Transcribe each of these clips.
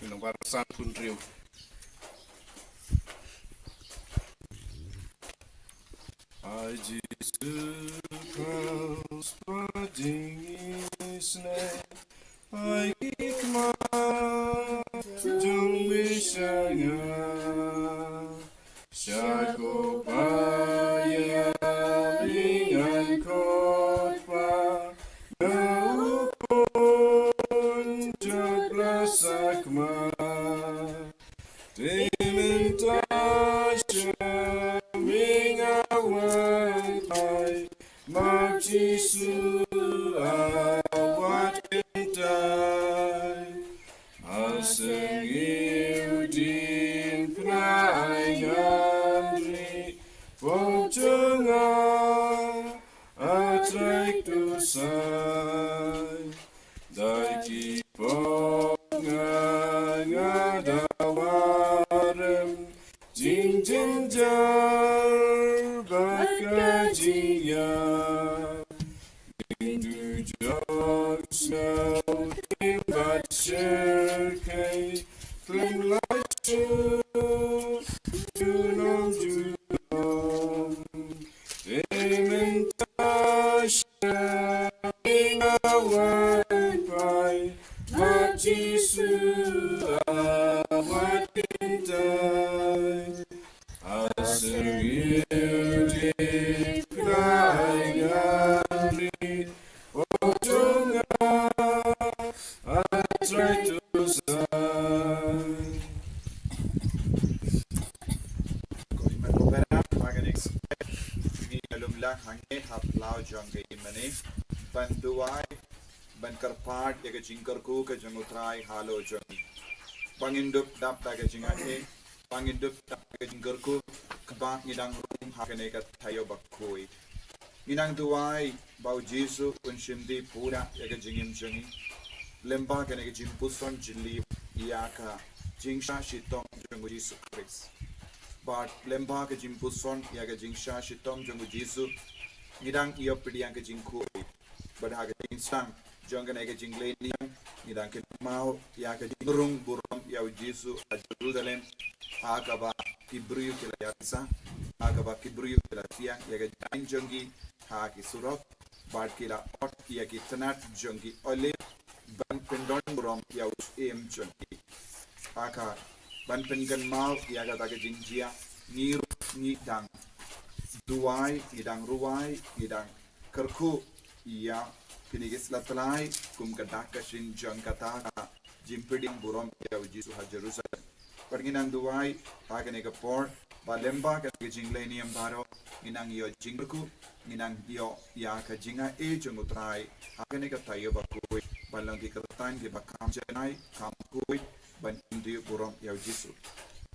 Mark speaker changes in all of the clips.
Speaker 1: Minang barasan pun riu. I Jisu prospering His name. I hikmat jung wisaya. Syako paya ringan kotpa. Naupun jablas akmat. Dementasya mingawai Mag Jisu awat kentai Sngi udin penayandri Wajengah atraik dosai Daiki pongan ngadawarem Jing jenjar bakajiya Hindu jog smell Kimbat shirkei Kling lachu Junom junom Dementasya Ingawan pai Mag Jisu awat kentai Sngi udin penayandri Wajengah atraik dosai.
Speaker 2: Kohiman opera maganik ni alumla hange haplau jangge imane banduai bankarpat yaga jingkarku ka jangutrai halo jangi pangindup dap daga jingake pangindup dap daga jingkarku kabak ngidang rum hakane ka tayo Bakhuid nginang duai bau Jisu unshimdi pura yaga jingim jangi lemba kane ka jimpuson jili iyaka jingsha shitom jangu Ïukharist but lemba ka jimpuson yaga jingsha shitom jangu Jisu ngidang iyo pidiang ka jingkui but haga jingsang jangga naga jingleniam ngidang ka mau yaga jingrung burom yaw Jisu a Jerusalem akaba kibriyu kila yatsa akaba kibriyu kila tiang yaga jangi haki surok but kila ot yaki tanat jangi ole ban pendon burom yaw em jangi aka ban pengan mau yaga taga jingjia niru ngidang duai ngidang ruai ngidang kerku iya kini Sla-tlai kum kadakashin jangkata jimpiding burom yaw Jisu ha Jerusalem perginang duai hakane ka por balemba ka jinglenium baro nginang yo jingku nginang yo ya ka jinga e jungu Trai hakane ka tayo Bakhuid balang ki kertan ki bakam janai kam kuit ban indi burom yaw Jisu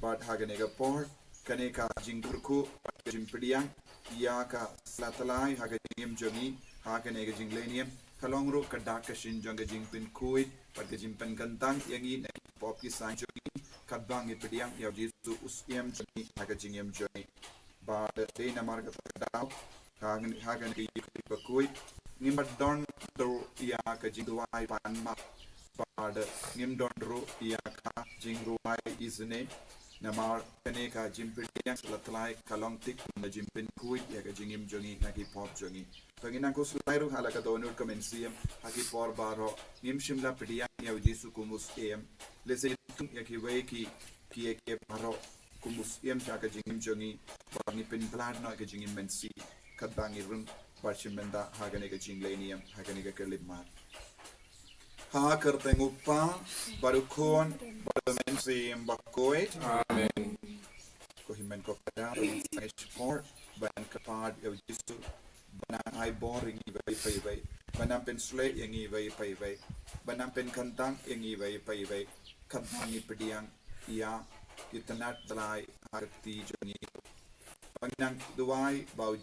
Speaker 2: but hakane ka por kane ka jingku jimpidiang ya ka Sla-tlai haga jingim jongi hakane ka jinglenium kalongro kadakashin janga jingpin kuit pat ka jimpen kantang yangi na pop ki sang jongi kadbang ipidiang yaw Jisu usyam jongi haga jingim jongi ba de na marga daw hagan ka Bakhuid ngimad don do ya ka jingduai panma ba de ngim don ro ya ka jingruai isne namar kane ka jimpidiang Sla-tlai kalong tik na jimpin kuit ya ka jingim jongi na ki pop jongi panginang ko slairu halaka donor kamensiam haki por baro ngim shimla pidiang yaw Jisu kumus em lese tum ya ki wei ki ke baro kumus em cha ka jingim jongi ba ni pin plan no ka jingim mensi kadbangi rum parchimenda hagane ka jinglenium hagane ka kelipmat ha kerteng upa barukon mensiam Bakhuid
Speaker 1: Amen.
Speaker 2: ko himen ko pada sang sport ban kapad yaw Jisu banang ay boring ibay banang pen slay yang ibay banang pen kantang yang ibay kantang ipediang iya kitanat dalay arti jongi panginang duai bau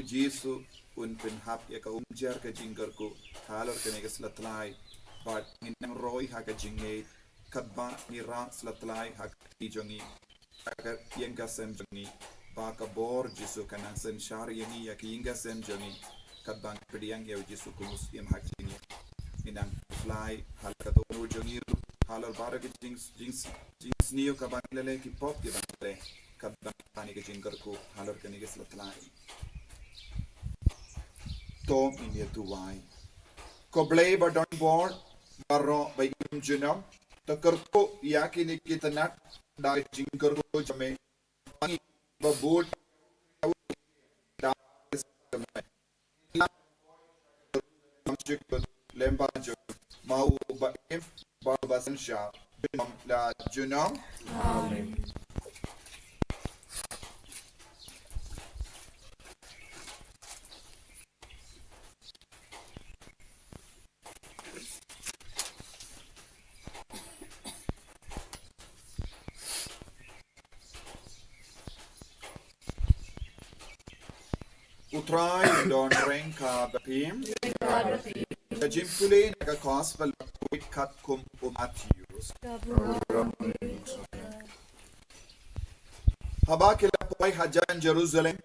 Speaker 2: Jisu un pen hap ya ka umjar ka jinggarku halor ka nega Sla-tlai but nginang roy ha ka jingay kadba nira Sla-tlai ha ka jongi agar yang ka sem jongi baka bor Jisu kanang sen shar yangi yakinga sem jongi kadbang pediang yaw Jisu kumus yam hakini inang fly halka to jongi halor bara ke jings niyo ka banglele ki pop ke bangle ka bani ke jingkar ko halor ke ni ke Sla-tlai tom in ye tuwai ko blay ba don board baro ba im junam to karko yakini kitanat da jingkar ko jame ba board da lemba jo mau ba im ba basan sha la junam
Speaker 1: Amen.
Speaker 2: Trai don renka bapim Jimpule naga gospel with kat kum Matthews haba kila poi hajan Jerusalem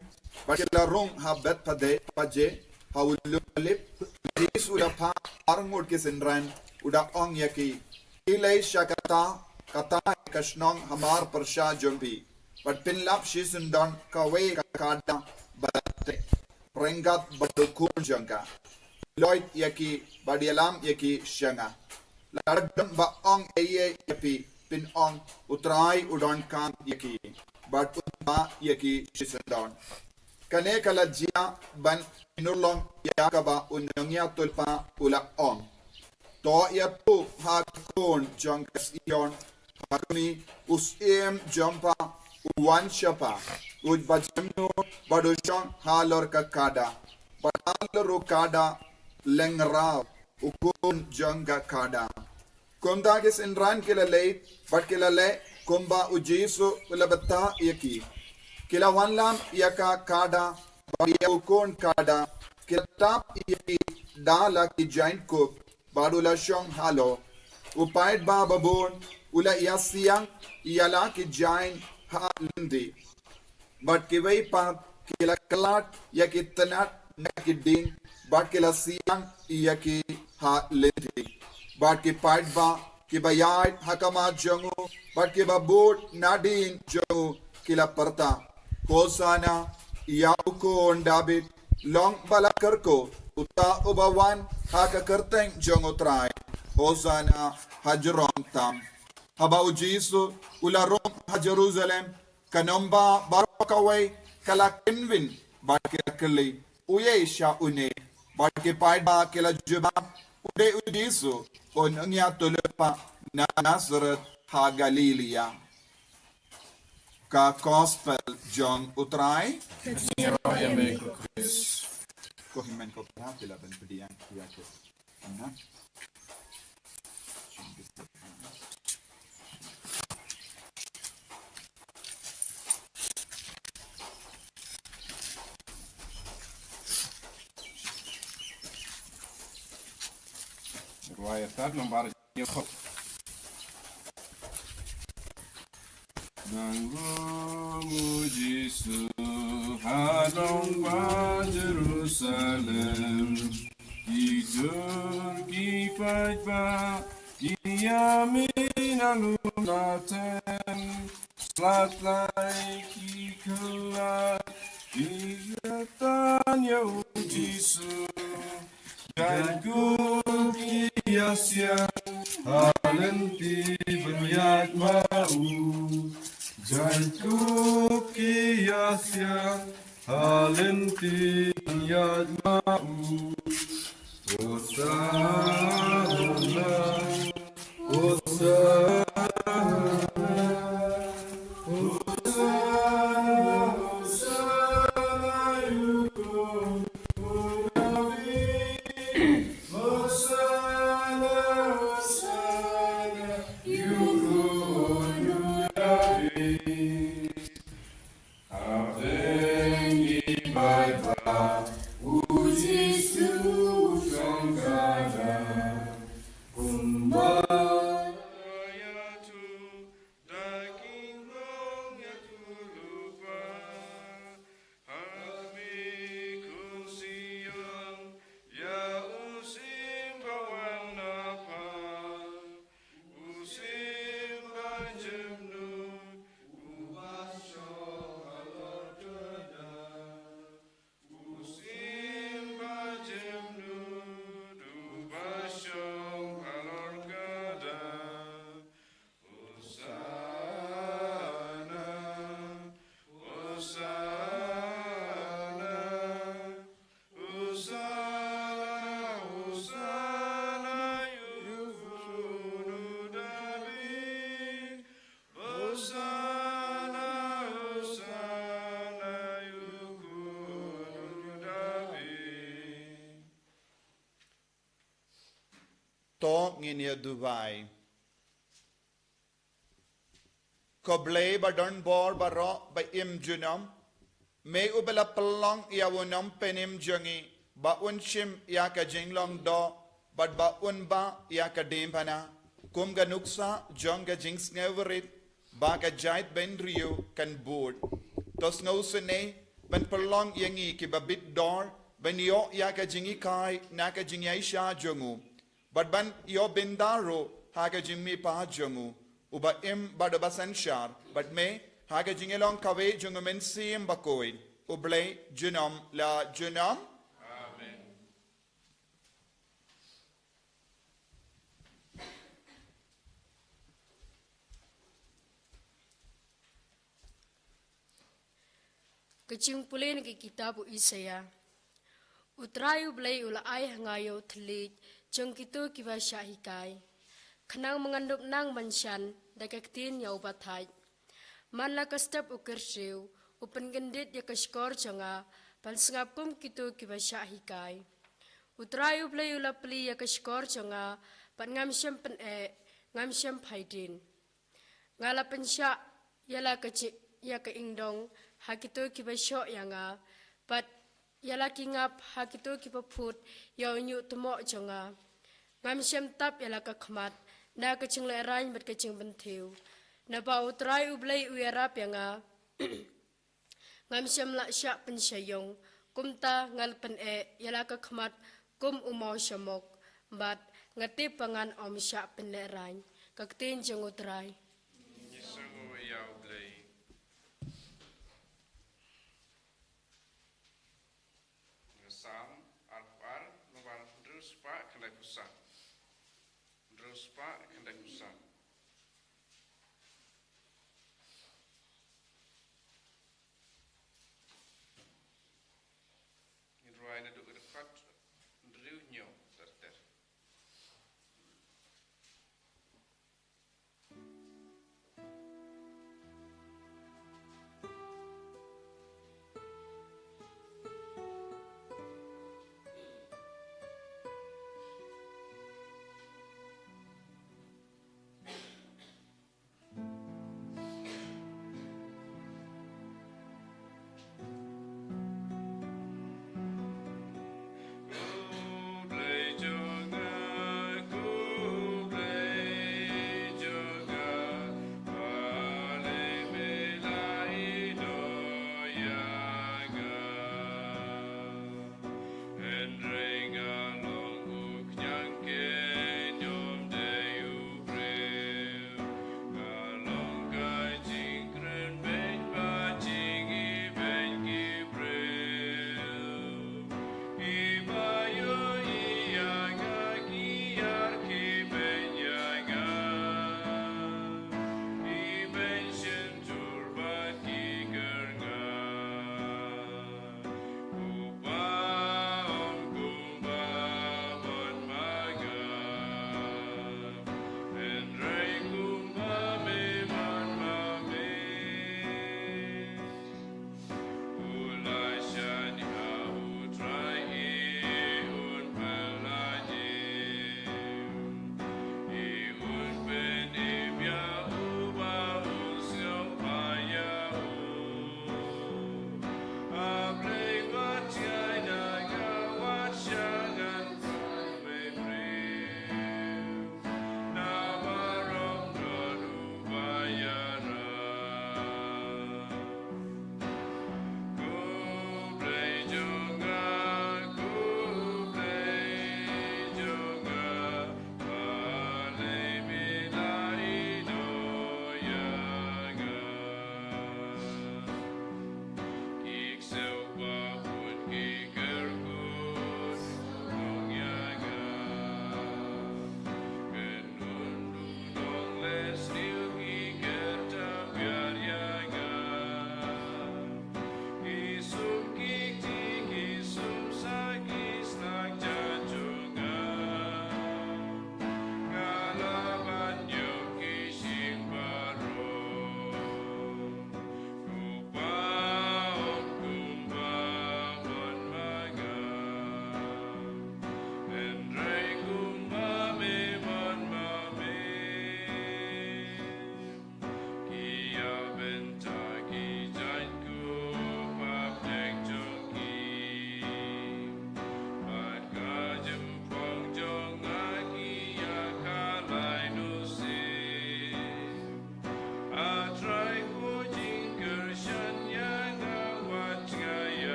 Speaker 2: bakila rung ha bet paje ha ululip Jisu udah pa arngud ke senran udah ong yaki ilai syakata kata kasnong hamar persha jombi but pinlap shisundon kawe kakada batte rengat badukun jangka Lloyd yaki badialam yaki shanga ladam ba ong eye yapi pin ong utrai udon kan yaki but utma yaki shisundon kane kala jia ban inulong yakaba unangya tulpa ula ong to yatu hakun jangkas iyon hakuni usim jampa uwan shapa ud bajamno badushon halor kakada badalro kada lengrau ukun janga kada kumda kis inran kila late but kila le kumba ujisu ulabata yaki kila wanlam yaka kada badia ukun kada kila tap yaki dala ki giant cup badula shong halo upaid ba babon ula yasiyang iyala ki giant ha lindi but kiway pa kila kalat yaki tanat nakidin but kila siyang iyaki ha lindi but ki paid ba ki bayad hakama jangu but ki babot nadin jangu kila parta kosana yauko ondabit long balakarko uta ubawan haka kerteng jangu trai hosana hajrong tam haba ujisu ularong ha Jerusalem kanomba barakaway kala kinvin bakila kali uye sha une bakil paida kila juba ude ujisu on angya tulepa na Nazareth ha Galilea ka gospel John utrai ko himen ko pila ban pediang ya ke ana
Speaker 1: Riwayat nomor Yehov. Nangmu Jisu hadong ba Jerusalem Idur kipat ba Iyamin alulaten Sla-tlai kikulat Iyatan Yahu Jisu dan kukiasya halenti berniat mau dan kukiasya halenti berniat mau Hosanna Hosanna Jisu,
Speaker 2: To nginia Dubai. Koble badon bor baro ba im junam. Me ubela pelong yawunam penim jungi. Ba unshim yaka jinglong do. But ba unba yaka dimpana. Kum ganuksa jonga jings neverit. Ba ka jait ben rio kan board. Tos no sene ban pelong yangi ki babit dor. Ben yo yaka jingi kai naka jingi sha jungu. But ban yo bindaro haga jimmi pa jungu. Uba im badaba sanshar. But me haga jingelong kawe jungu men sim Bakhuid. Uble junam la junam.
Speaker 1: Amen.
Speaker 3: Kecing pulen ke kitab Isaya. Utrayu blay ula ay hangayo tlit jeng kitu kiba syahikai. Kenang mengandup nang mansyan dakaktin yau batai. Man la kastap ukersiu upen gendit ya keskor jonga pan sengapkum kitu kiba syahikai. Utrayu blay ula peli ya keskor jonga pan ngamsyam pen ngamsyam paidin. Ngala pensyak yala kecik ya keingdong hakitu kiba syok yanga pat yala kingap hakitu kiba put yau nyu temok jonga ngam syam tap yala kakmat na kecing lerang bat kecing bentiu na ba utrai ublai uyarap yanga ngam syam la syak pensyayong kumta ngal pen yala kakmat kum umau syamok bat ngati pangan om syak penlerang kaktin jeng utrai
Speaker 1: Jisu yau blay. Sam arpar nubar druspa kendai kusan. Druspa kendai kusan. Indruai na duk dekat driu nyo terter.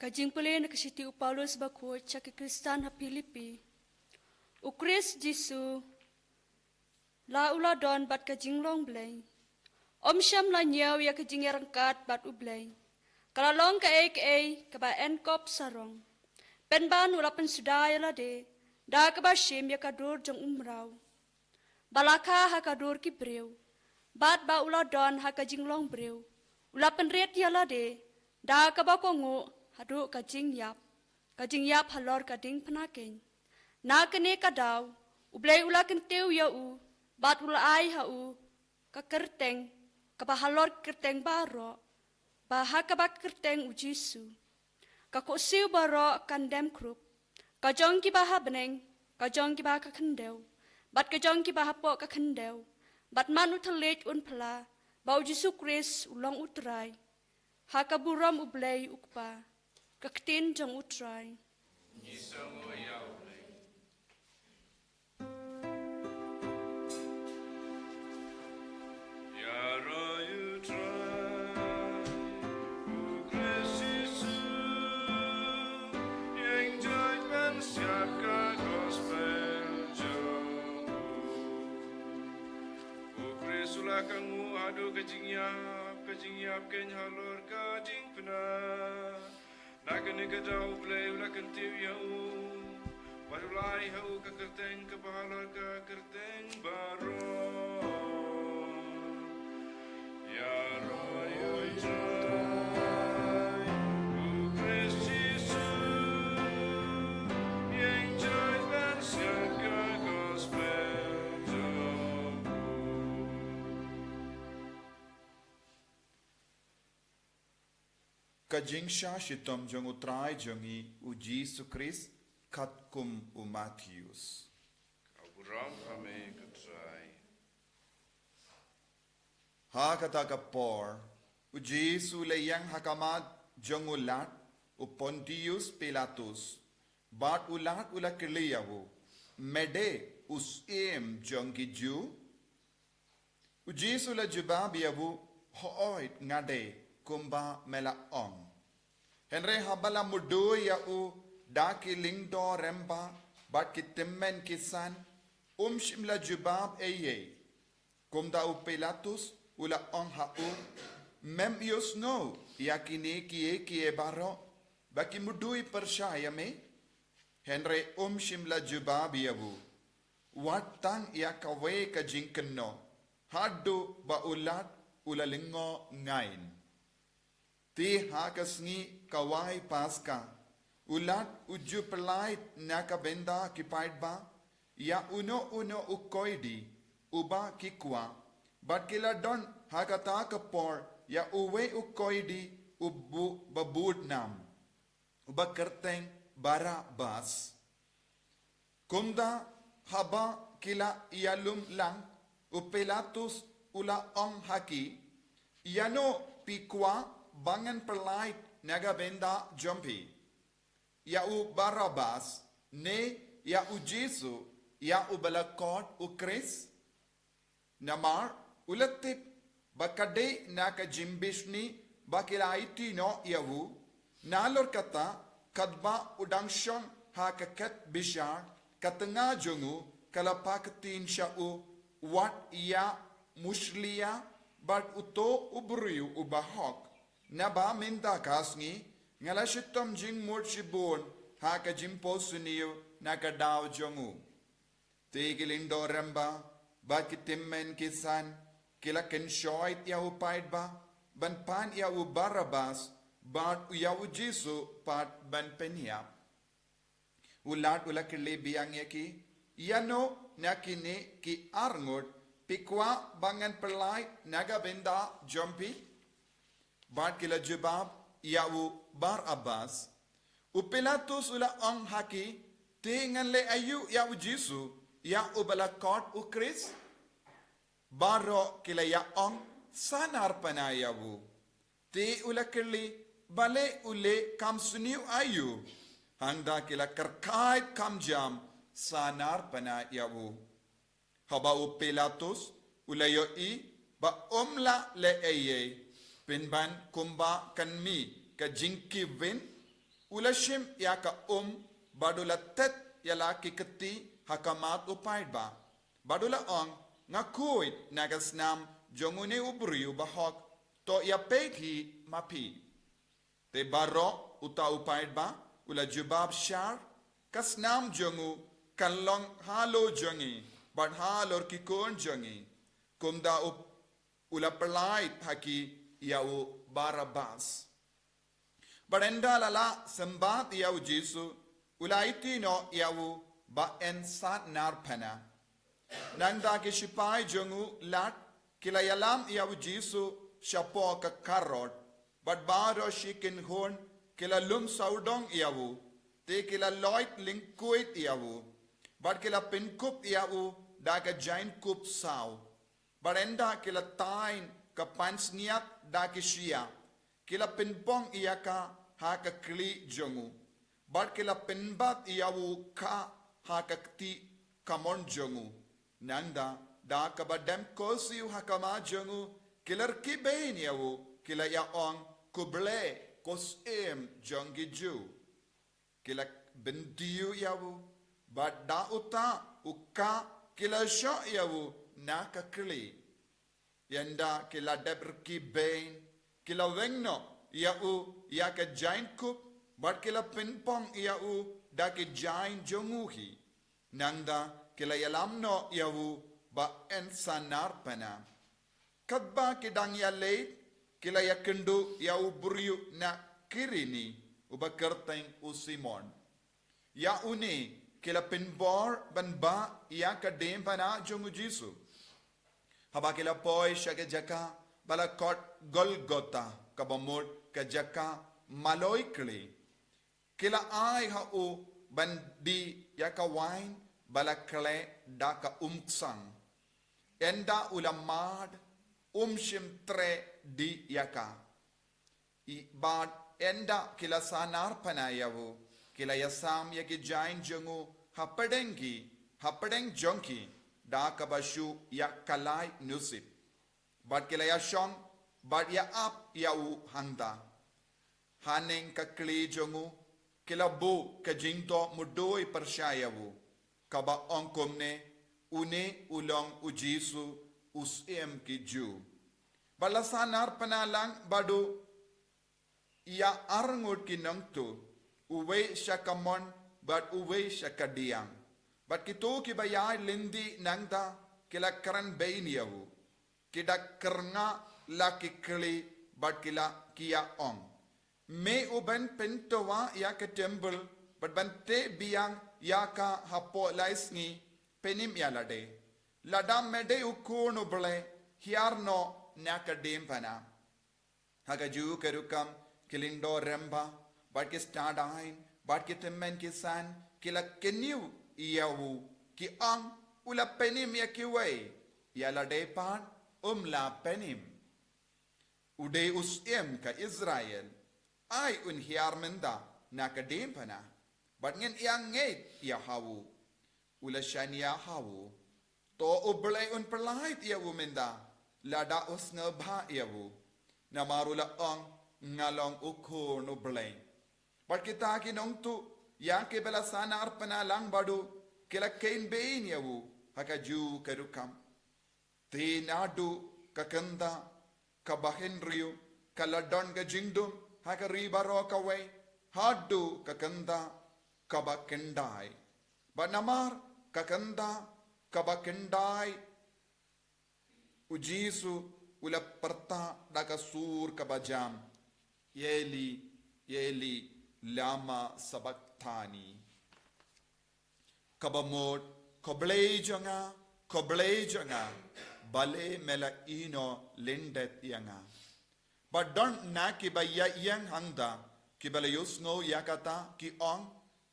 Speaker 4: kajing pulay na kasiti Paulus Bakhuid siya Kristan ha Pilipi. Chris Jisu la ula don bat kajing long blay. Syam la nyaw ya kajing yarangkat bat ublay. Kalalong ka ba enkop sarong. Penban ula pensudaya la de. Da ka ba shim ya kadur jong umraw. Balaka ha kadur ki brew. Bat ba ula don ha kajing long brew. Ula penret ya la de. Da ka ba kongo hadu kajing yap halor kading penaking. Na kene kadaw, ublay ula kentew ya u, bat ula ay ha u, kakerteng, kapahalor kerteng baro, baha kabak kerteng u Jisu. Kakusiw baro kandem kruk, kajong ki baha beneng, kajong ki baha kakendew, bat kajong ki baha po kakendew, bat man utalit unpala, bau Jisu Kris ulang utray, hakaburam ublay ukpa, kaktin jong utray.
Speaker 5: Kamu adu kajingyap ken halor kajing pena nak kene kajau play ula kentiu yau barulai hau ka kerteng ka halor ka kerteng baro ya royo trai o Christ Jesus yang joy dan siaga gospel.
Speaker 2: Kajing siya shitom jong utray jongi u Jisu Kris kat kum u Matthews.
Speaker 5: Kauram kami ke Trai.
Speaker 2: Ha kata kapor u Jisu leyang hakamat jong ulat u Pontius Pilatus bat ulat ula kiliyawu mede us jong ki Jew u Jisu la jubab yawu hoit ngade kumba mela ong. Henry habala mudu ya u daki lingdo remba bat ki timmen kisan shimla jubab eye. Kumda u Pilatus ula ong ha u mem yus no yakini kie baro baki mudu percaya me. Henry shimla jubab ya u watang ya kawe ka jingkeno hadu ba ulat ula lingo ngain. Ti hakasngi kawai paska ulat uju pelait naka benda kipaid ba ya uno ukoidi uba kikwa bat kila don hakata kapor ya uwe ukoidi ubu babud nam uba kerteng bara bas kumda haba kila ialum lang Pilatus ula ong haki yano pikwa bangan perlait naga benda jompi. Ya u Barabas, ne ya u Jisu, ya u balakot u Chris. Namar ulatip bakade naka jimbishni bakilaiti no yawu. Nalor kata kadba udangshong hakakat bishar katanga jongu kalapakatin siya u wat ya muslia bat uto ubruyu ubahok. Naba minta kasngi ngala shitom jing murchibon haka jimpo suniyo nakadaw jongu. Tigiling do remba bakitimmen kisan kila kenshoit ya upaid ba ban pan ya u Barabas bat ya u Jisu pat ban penya. Ulat ulakili biyang yaki yano nakini ki arngot pikwa bangan perlai naga benda jompi. Bat kila jubab yawu Barabas u Pilatus ula ong haki tingan le ayu yawu Jisu ya u balakot u Chris baro kila ya ong sanar panayawu ti ula kili bale ule kam suniu ayu handa kila kerkait kam jam sanar panayawu haba u Pilatus ula yo i ba omla le eye Pinban kumba kanmi ka jingki win ulashim yaka badula tet yala kiketi hakamat upaid ba. Badula ngakuit nagasnam jongune ubriu bahok to yapeki mapi. Te baro uta upaid ba ula jubab shar kasnam jongu kalong halo jongi but halor kikon jongi kumda ula pelait haki yau barabas. Barenda lala sembat yau Jisu ulaiti no yau ba ensat narpana. Nangda ki shipai jongu lat kilayalam yau Jisu shapo ka karot but baro shikin hon kila lum saudong yau te kila loit lingkuit yau but kila pinkup yau daga jain kup sao. Barenda kila tain ka pansniat daki shia kila pinpong iyaka haka kli jongu bar kila pinbat iyawu ka haka kti kamon jongu nanda da ka badem kosiu hakama jongu kilar kibain yawu kila yaong kuble kosim jongi ju kila bendiu yawu bad da uta uka kila sho yawu naka kli yanda kila debrki bain kila wengno yau yaka jain kup but kila pinpong yau daki jain jonguhi nangda kila yalamno yau ba ensanar pana kadba kidang ya late kila yakendu yau buriu na kirini uba kerteng usimon ya uni kila pinbor banba yaka dem pana jongu Jisu haba kila poi shaka jaka bala kot Golgotha kabamur ka jaka maloi kli kila ai ha u bandi yaka wine bala kle daka umtsang enda ulamad umshim tre di yaka I bad enda kila sanar panayavu kila yasam yaki jain jongu hapadeng jonki daka bashu yakalai nusip but kila ya shong but ya up ya u hangda haneng ka kli jongu kila bu ka jingto mudoi pershayawu kaba onkomne une ulong ujisu usem ki ju balasanar panalang badu ya arngut ki nangtu uwe shakamon but uwe shakadiang but kito ki bayay lindi nangda kila karan bainiyawu kida kerna laki kli but kila kia ong me uban pentowa ya ke temple but bante biang ya ka hapo laisngi penim ya lade ladam mede ukono ble hiarno naka dempana haga ju kerukam kilindo remba but ki stadain but ki temmen ki san kila keniu yawu ki ang ula penim ya ki way ya lade pan la penim ude usem ka Israel ay un hiarmenda nakadempana but ngin yang ngait ya hawu ula shan ya hawu to ublay un perlait ya wumenda lada usna bha ya wu namarula ang ngalong uko no blay but kita kinong tu yang ke bela sana arpana lang badu kila kain bein ya wu haka ju kerukam tinadu kakanda kabahenriu kaladon ga jingdum haka ribaro kaway hadu kakanda kabakendai banamar kakanda kabakendai ujisu ula perta daga sur kabajam yeli lama sabaktani kabamot koblei jonga bale mela ino lindet yanga but don't na ki ba yang hangda ki bala yusno yakata ki ong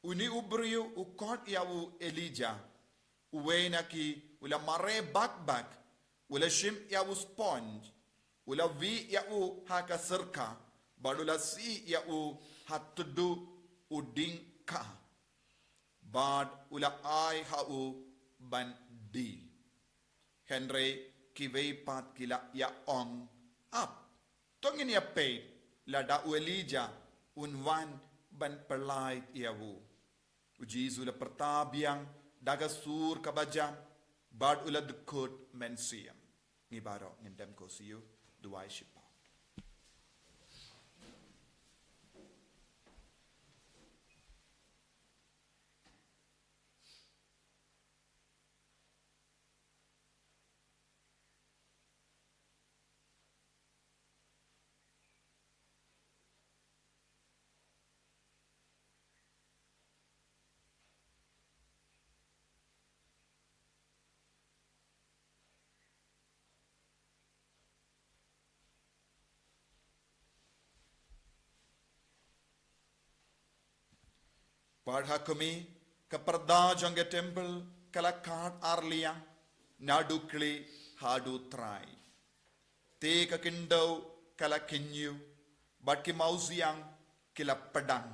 Speaker 2: uni ubriu ukot yawu Elijah uwena ki ula mare bakbak ula shim yawu sponge ula vi yawu haka serka badula si yawu hatudu uding ka bad ula ai hau bandi Henry kivei pat kila ya ong up tongin ya pay lada u Elijah unwan ban perlait iawu. Jisu la pertabiang daga sur kabajam bad ula dekut mensiam. Ni barok ngendam ko siu duai shipa. Padha kami keperda jangga temple kalakat arliang nadukli hadu Trai. Te kakindau kalakinyu bat ki mausiang kila pedang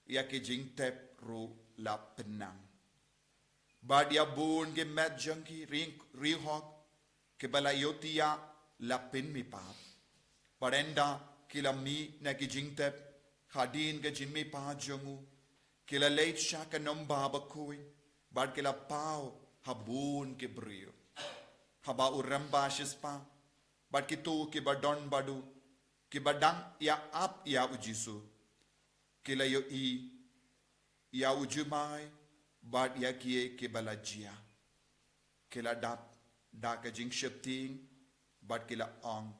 Speaker 2: ya ki jingtep ru la penang. Bad ya bun ke mat jangki rihok ke balayotia la pen mi pap. Parenda kila mi na ki jingtep hadin ke jinmi pa jangu. Kila late shaka nomba Bakhuid, bad kila pao habun ke brio. Haba uramba shispa, bad kitu ki badon badu, ki badang ya ap ya ujisu. Kila yo ya ujumai, bad ya kie ki balajia. Kila da ka jing shepting, bad kila ong,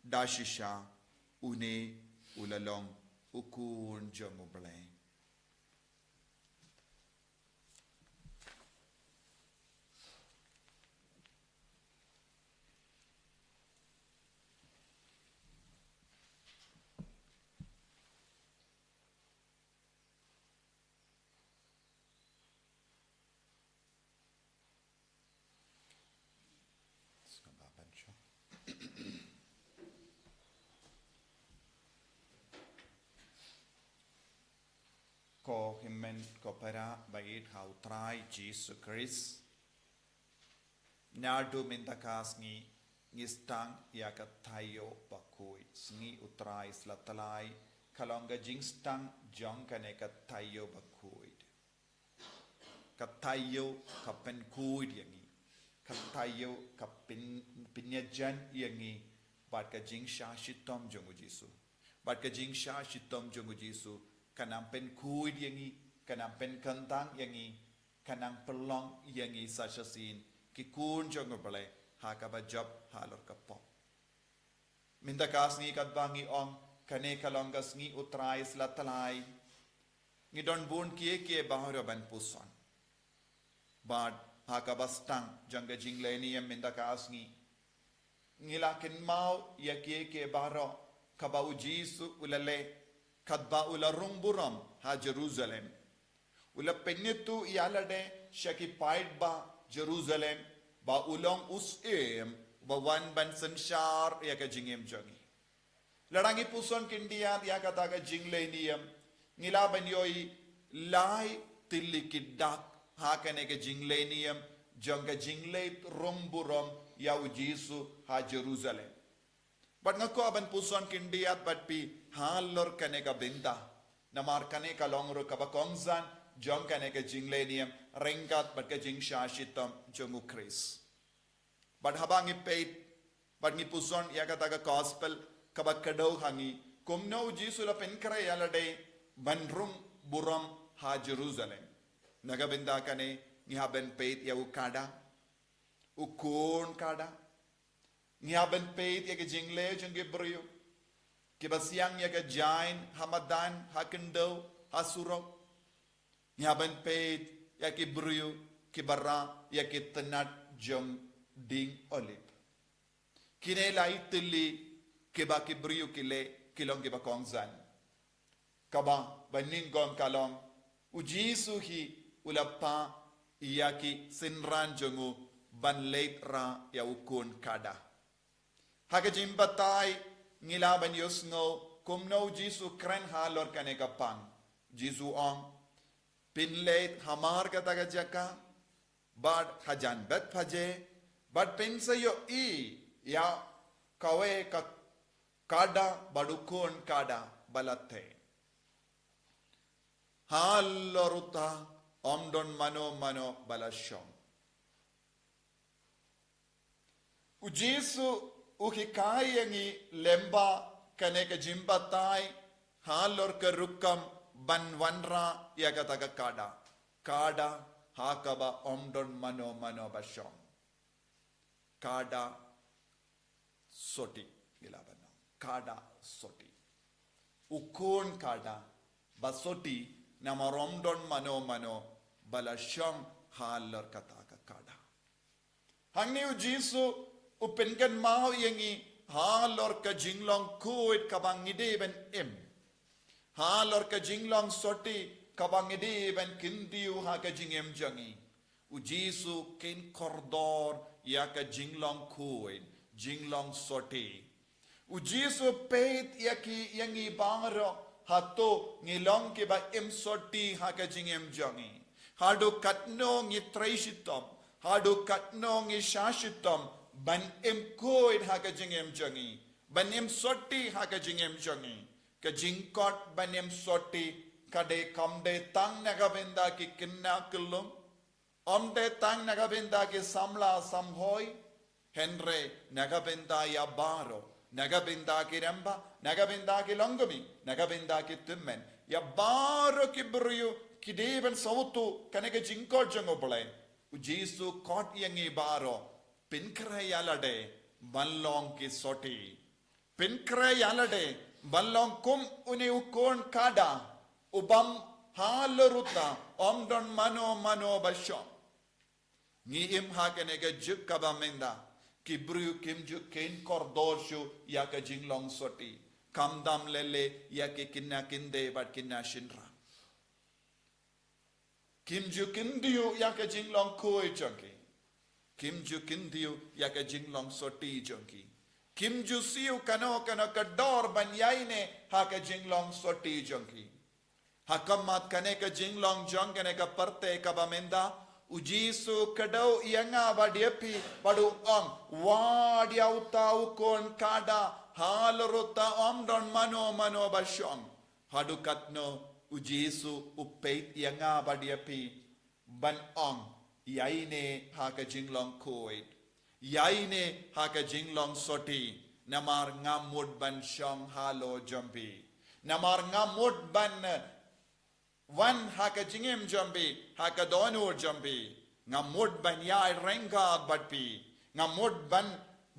Speaker 2: da shisha, une ulalong, ukun jamu bleng. Ko himen ko para bait hau Trai Ïukharist nadu mintakas ngi Sdang ya ka tayo Bakhuid Sngi utrai Sla-tlai kalonga jing Sdang jong kane ka tayo Bakhuid ka tayo ka penkuid yangi ka tayo ka pinyajan yangi bat ka jing sha shitom jongu Jisu bat ka jing sha shitom jongu Jisu kanang pen kuid yangi, kanang pen kantang yangi, kanang pelong yangi sasasin, kikun jong bale, hakaba job halor kapop. Minta kasni kadbangi ong, kane kalongas ngi utrai Sla-tlai, ngi don bun kie baharo ban puson. Bad hakaba Sdang jangga jingleni yam minta kasni, ngilakin mau ya kie baharo, kaba ujisu ulale, kadba ula rumburam ha Jerusalem. Ula penyetu ialade shakipaid ba Jerusalem ba ulong usem ba wan ban sanshar ya ka jingem jangi. Larangi puson kindia ya kata ka jingle niyam ngila ban yoi lai tilikidak ha kane ka jingle niyam janga jingle rumburam ya Jisu ha Jerusalem. But ngako aban puson kindiat but pi halor kane ka binta namar kane ka longro ka bakongzan jong kane ka jinglenium ringkat but ka jing shashitam jongu Chris. But habangi peit but ni puson ya kata ka gospel ka bakadaw hangi kumno Jisu la penkra yalade banrum buram ha Jerusalem. Nagabinda kane ni haben peit ya ukada ukon kada ngiaben peit ya ke jingle jong ke brio ke basiang ya ke jain hamadan hakendo hasuro ngiaben peit ya ke brio ke barra ya ke tenat jong ding olip kine lai tili ke ba ke brio ke le kilong ke ba kongzan kaba baningom kalong ujisu hi ulapa ya ki sinran jongu ban late ra ya ukun kada Hakajim batay ngilaban yusno kumno Jisu kren halor kane kapang Jisu ong pinlate hamar kataga jaka bad hajan bet phaje bad pensa yo ya kawe ka kada badukon kada balate haloruta omdon mano balashong. Jisu uhikai lemba kaneka jimbatai halor kerukam banwanra yagataga kada hakaba omdon mano bashong. Kada soti gilabano. Kada soti. Ukon kada basoti namaromdon mano balashong halor kataka kada. Hangni Jisu upenkan mau yangi halor ka jinglong kuit kabang ideben halor ka jinglong soti kabang ideben kindiu ha ka jingem jangi. Jisu ken kordor ya ka jinglong kuit jinglong soti. Jisu peit yaki yangi bangro hato ngilong ke ba soti ha ka jingem jangi. Hadu katno ngi traishitom hadu katno ngi shashitom ban koid ha ka jingem jangi ban soti ha ka jingem jangi ka jingkot ban soti kade kamde tang nagabenda ki kinna kulum omde tang nagabenda ki samla samhoi henre nagabenda ya baro nagabenda ki ramba nagabenda ki longami nagabenda ki tummen ya baro ki brio ki deben sautu kaneke jingkot jango bole Jisu kot yangi baro pinkre yalade banlong ki soti pinkre yalade banlong kum uni ukon kada ubam haloruta omdon mano basho ni hakene ga juk kabamenda kibru kimju ken kordorshu yaka jinglong soti kamdam lele yake kinna kinde bat kinna shinra kimju kindiu yaka jinglong koi junkie Kimju kindiu yaka jinglong soti junki. Kimju siu kano kador banyaine haka jinglong soti junki. Hakamat kaneka jinglong jong kaneka parte kabamenda. Jisu kadau yanga badiepi badu wadia utau kon kada halruta omdon mano bashong. Hadu katno Jisu upeit yanga badiepi ban yaine haka jinglong koid yaine haka jinglong soti namar ngamud ban shong halo jambi namar ngamud ban wan haka jingem jambi haka donur jambi ngamud ban yai rengad batpi ngamud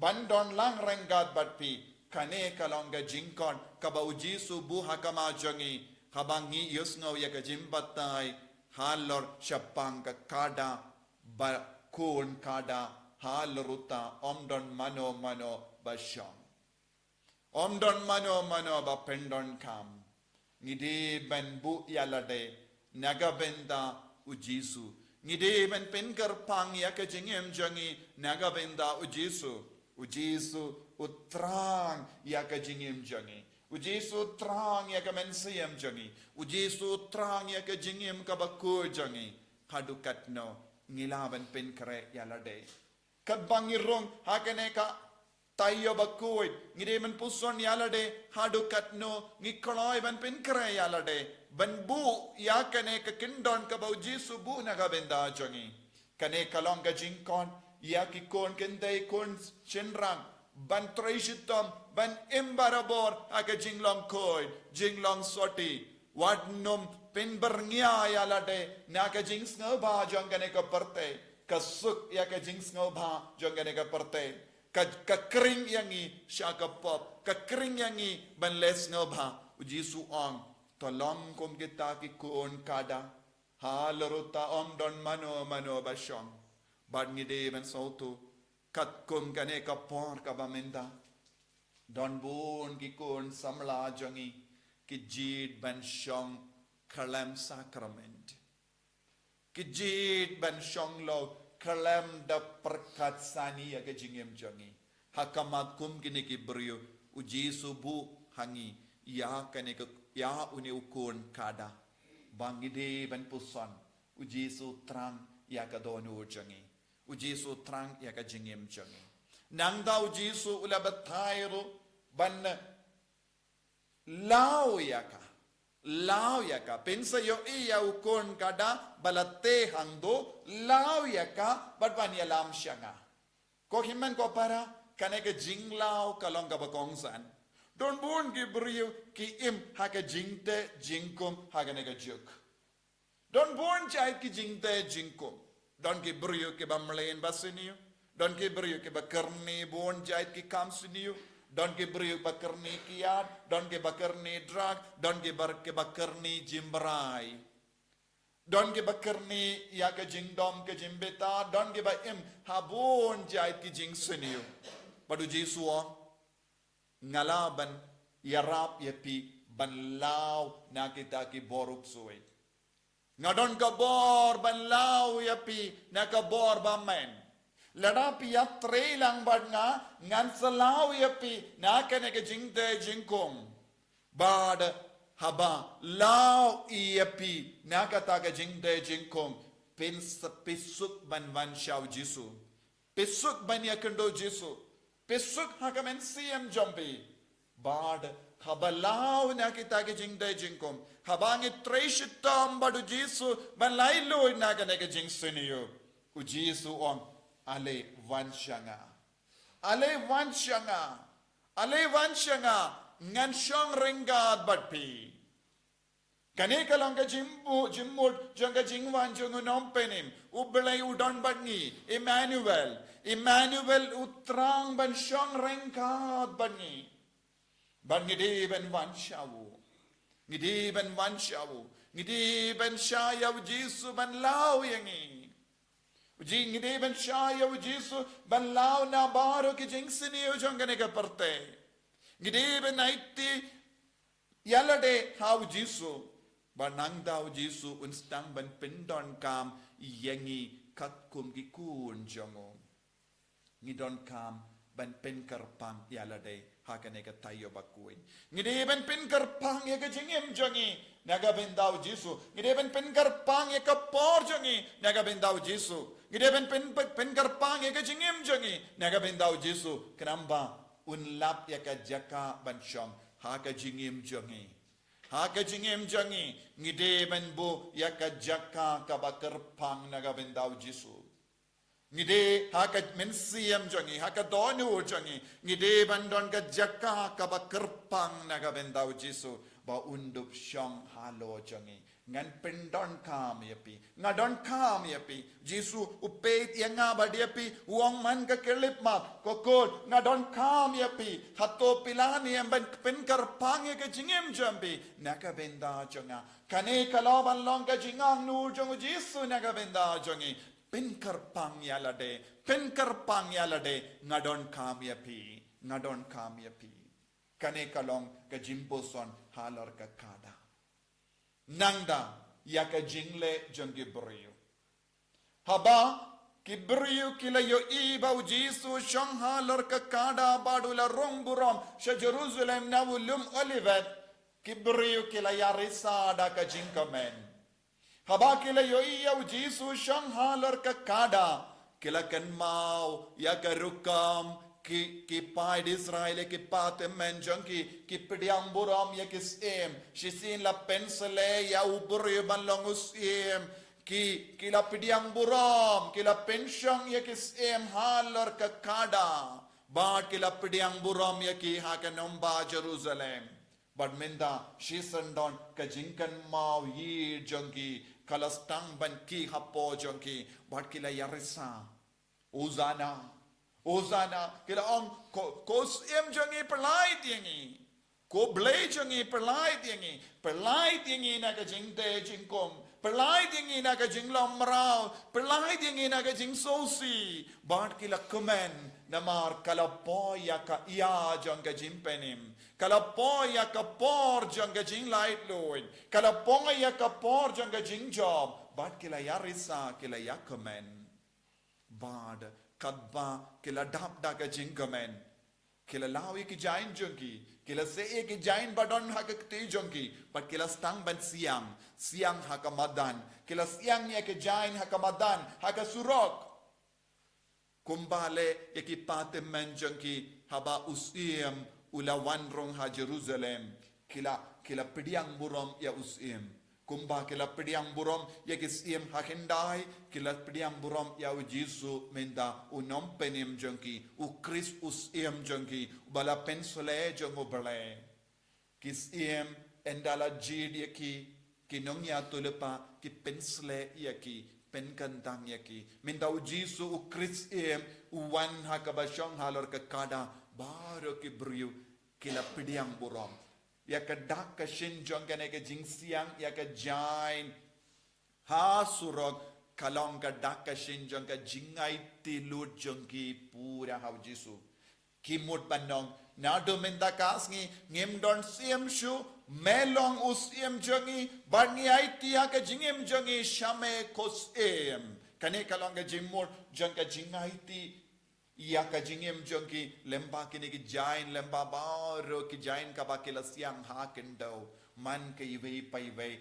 Speaker 2: ban don lang rengad batpi kane kalonga jingkon kaba Jisu bu hakama jangi habangi yusno yaka jimbatai halor shapang kada kun kada halruta omdon mano bashong omdon mano ba pendon kam ngide ben bu yalade nagabenda Jisu ngide ben penkar pang yaka jingem jangi nagabenda Jisu utrang yaka jingem jangi Jisu trang yaka mensiyem jangi Jisu trang yaka jingem kabako jangi hadukatno ngilaban penkare yalade kadbangirong hakane ka tayo Bakhuid ngidemen puson yalade hadukatno ngikoloy ban penkare yalade banbu yakane ka kindon ka Jisu bu nagabenda jangi kane kalonga jingkon yakikon kendai kon chenrang ban traishitom ban imbarabor haka jinglong koid jinglong soti wadnum penbernya yalade naka jings ngaba jongane ka parte kasuk yaka jings ngaba jongane ka parte ka kring yangi shaka pop ka kring yangi ban les ngaba Jisu ong tolong kom kita ki kon kada halruta omdon mano bashong bad ngide ben sautu kat kom kane ka por ka bamenda don bon ki kon samla jangi ki jid ban shong kalam sacrament ki jid ban shong lo kalam da perkat sani ya ke jingem jangi hakamat kum kini ki brio Jisu bu hangi ya kane ka ya uni ukon kada bangide ban pusan Jisu trang ya ka donu jangi Jisu trang ya ka jingem jangi nangda Jisu ulabat thairu ban lao ya ka lao yaka pensa yo iya ukon kada balate hangdo lao yaka badban yalam syanga ko himan ko para kaneka jinglao kalonga bakongsan don bon gibriu ki im haka jingte jingkum haka nega juk don bon chait ki jingte jingkum don gibriu ki bamlen basiniu don gibriu ki bakarni bon chait ki kamsiniu don gibriu bakarni kiat don ge bakarni drug don ge bakarni jimbrai don ge bakarni ya ka jingdom ke jimbeta don ge ba im habon chait ki jingsiniu padu Jisu ngalaban yarap yapi banlaw nakita ki boruk suwe ngadon ka bor banlaw yapi nakabor bamen ladapi ya lang bad nga ngan salaw yapi nakane ke jingte jingkong bad haba law yapi nakata ke jingte jingkong pisuk ban shaw Jisu pisuk ban yakendo Jisu Pesuk hakamen siem jombi. Bad habalau na kita ke jingday jingkom. Habangi treshitam badu Jisu banlailo na ka nega jing siniyo. U Jisu on ale vanshanga. Ale vanshanga. Ale vanshanga ngan syong ringad badpi. Kani kalong ka jimmud jong ka jingwan jong unompenim ubelay udon badngi Immanuel utrang ban syong ringad badngi ngidi ben syayaw Jisu ban law yangi ngidi ben syayaw Jisu ban law na baro ki jing siniyo jong kani ka parte ngidi ben naiti yalade haw Jisu Banang daw Jisu unstang ban pindon kam yangi katkum gikun jongo. Ngidon kam ban pinkarpang yalade hakane ka tayo Bakhuid. Ngide ban pinkarpang ya ka jingim jongi nagabin daw Jisu. Ngide ban pinkarpang ya ka por jongi nagabin daw Jisu. Ngide ban pinkarpang ya ka jingim jongi nagabin daw Jisu. Kenamba unlap ya ka jaka ban syong haka jingim jongi. Haka jingim jangi ngide ben bu yaka jaka kabakerpang nagabindaw Jisu. Ngide haka mensiam jangi haka donu jangi ngide ben don ka jaka kabakerpang nagabindaw Jisu ba undup syong halo jangi ngan pendon kam yapi ngadon kam yapi Jisu upet yang ngabad yapi uang man ka kelip ma kokol ngadon kam yapi hato pilani yang ben penkarpang ya ka jingim jambi nakabenda jonga kane kalaban long ka jingang nur jong Jisu nakabenda jongi penkarpang yalade ngadon kam yapi kane kalong ka jimposon halar ka kada Nangda yaka jingle jong gibriyo. Haba gibriyo kilayo iba u Jisu syong halar kakada badula rong buram sa Jerusalem na ulum olivet gibriyo kilaya risada ka jingkamen. Haba kilayo iya u Jisu syong halar kakada kilakan mau yaka rukam ki paid Israel ki patem menjong ki pidiang buram ya kisem shisin la pensele ya ubur ban longus em ki la pidiang buram ki la pensyong ya kisem halar ka kada bad ki la pidiang buram ya ki ha ka nomba Jerusalem bad menda shisandon ka jinkan mau yi jongki kalastang ban ki hapo jongki bad ki la yarisa Ozana kila om ko em jangi perlai tiangi ko blai jangi perlai tiangi na ka jingte jingkom perlai tiangi na ka jinglom marau perlai tiangi na ka jingsosi bad kila komen namar kala poya ka ia jang ka jimpenim kala poya ka por jang ka jing light loid kala poya ka por jang ka jing job bad kila yarisa kila yakomen bad kadba kila dapda ka jingkamen kila lawi ki jain jongki kila se ki jain badon hakak te jongki but kila stang ban siang hakamadan kila siang ya ki jain hakamadan haka surok kumbale ya ki patem men jongki haba usiam ulawan rong ha Jerusalem kila kila pediang burom ya usim. Kumba kila pediang burom ya kisim hakendai kila pediang burom ya Jisu menda unom penim jengki ukris usim jengki bala pensole jengo bale kisim endala jid yaki kinong ya tulepa ki pensle yaki penkantang yaki menda Jisu ukris uwan hakabasyong halor kekada baru ki briu kila pediang burom ya ka dak ka shin jong ka ne ka jing siang ya ka jain ha surog kalong ka dak ka shin jong ka jingai tilut jong ki pura hau Jisu kimut bandong na do menda kasngi ngem don siam shu melong usim jongi barni aiti ya ka jingem jongi shame kos kane kalong ka jimur jong ka jingai ti ia ka jingem jongki lemba kini ki jain lemba baro ki jain ka ba kila siang ha kendo man ke iwei pai wei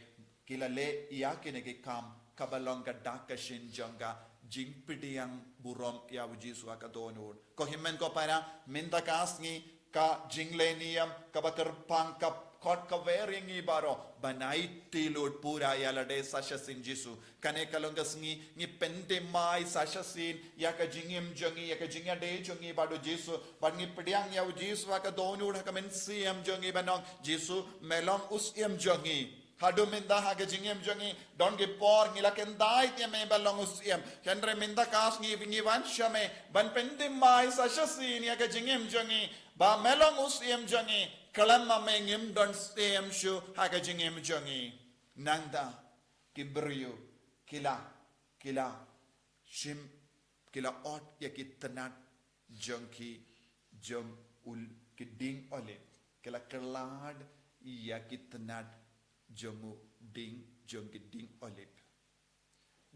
Speaker 2: kila le ia kini ki kam kabalong ka dak shin jonga jingpidiang burom ya Jisu ka donur ko himmen ko para minta kasngi ka jinglenium ka baterpang ka kot ka weringi baro banai tilud pura ya lade sashasin Jisu kane kalongas ngi pente mai sashasin ya ka jingim jongi ya ka jinga de jongi bado Jisu bangi pediang ya Jisu ka donur ka men siam jongi banong Jisu melong usim jongi hadu minda ha ka jingim jongi don ge por ngila kendai te me balong usim kendre minda kas ngi wan shame ban pente mai sashasin ya ka jingim jongi ba melong usim jongi kalamma mengim don stem shu hakajingim jongi nanda kibriyo kila shim kila ot yakitanat jonki jong ul kiding ole kila kelad yakitanat jongu ding jonki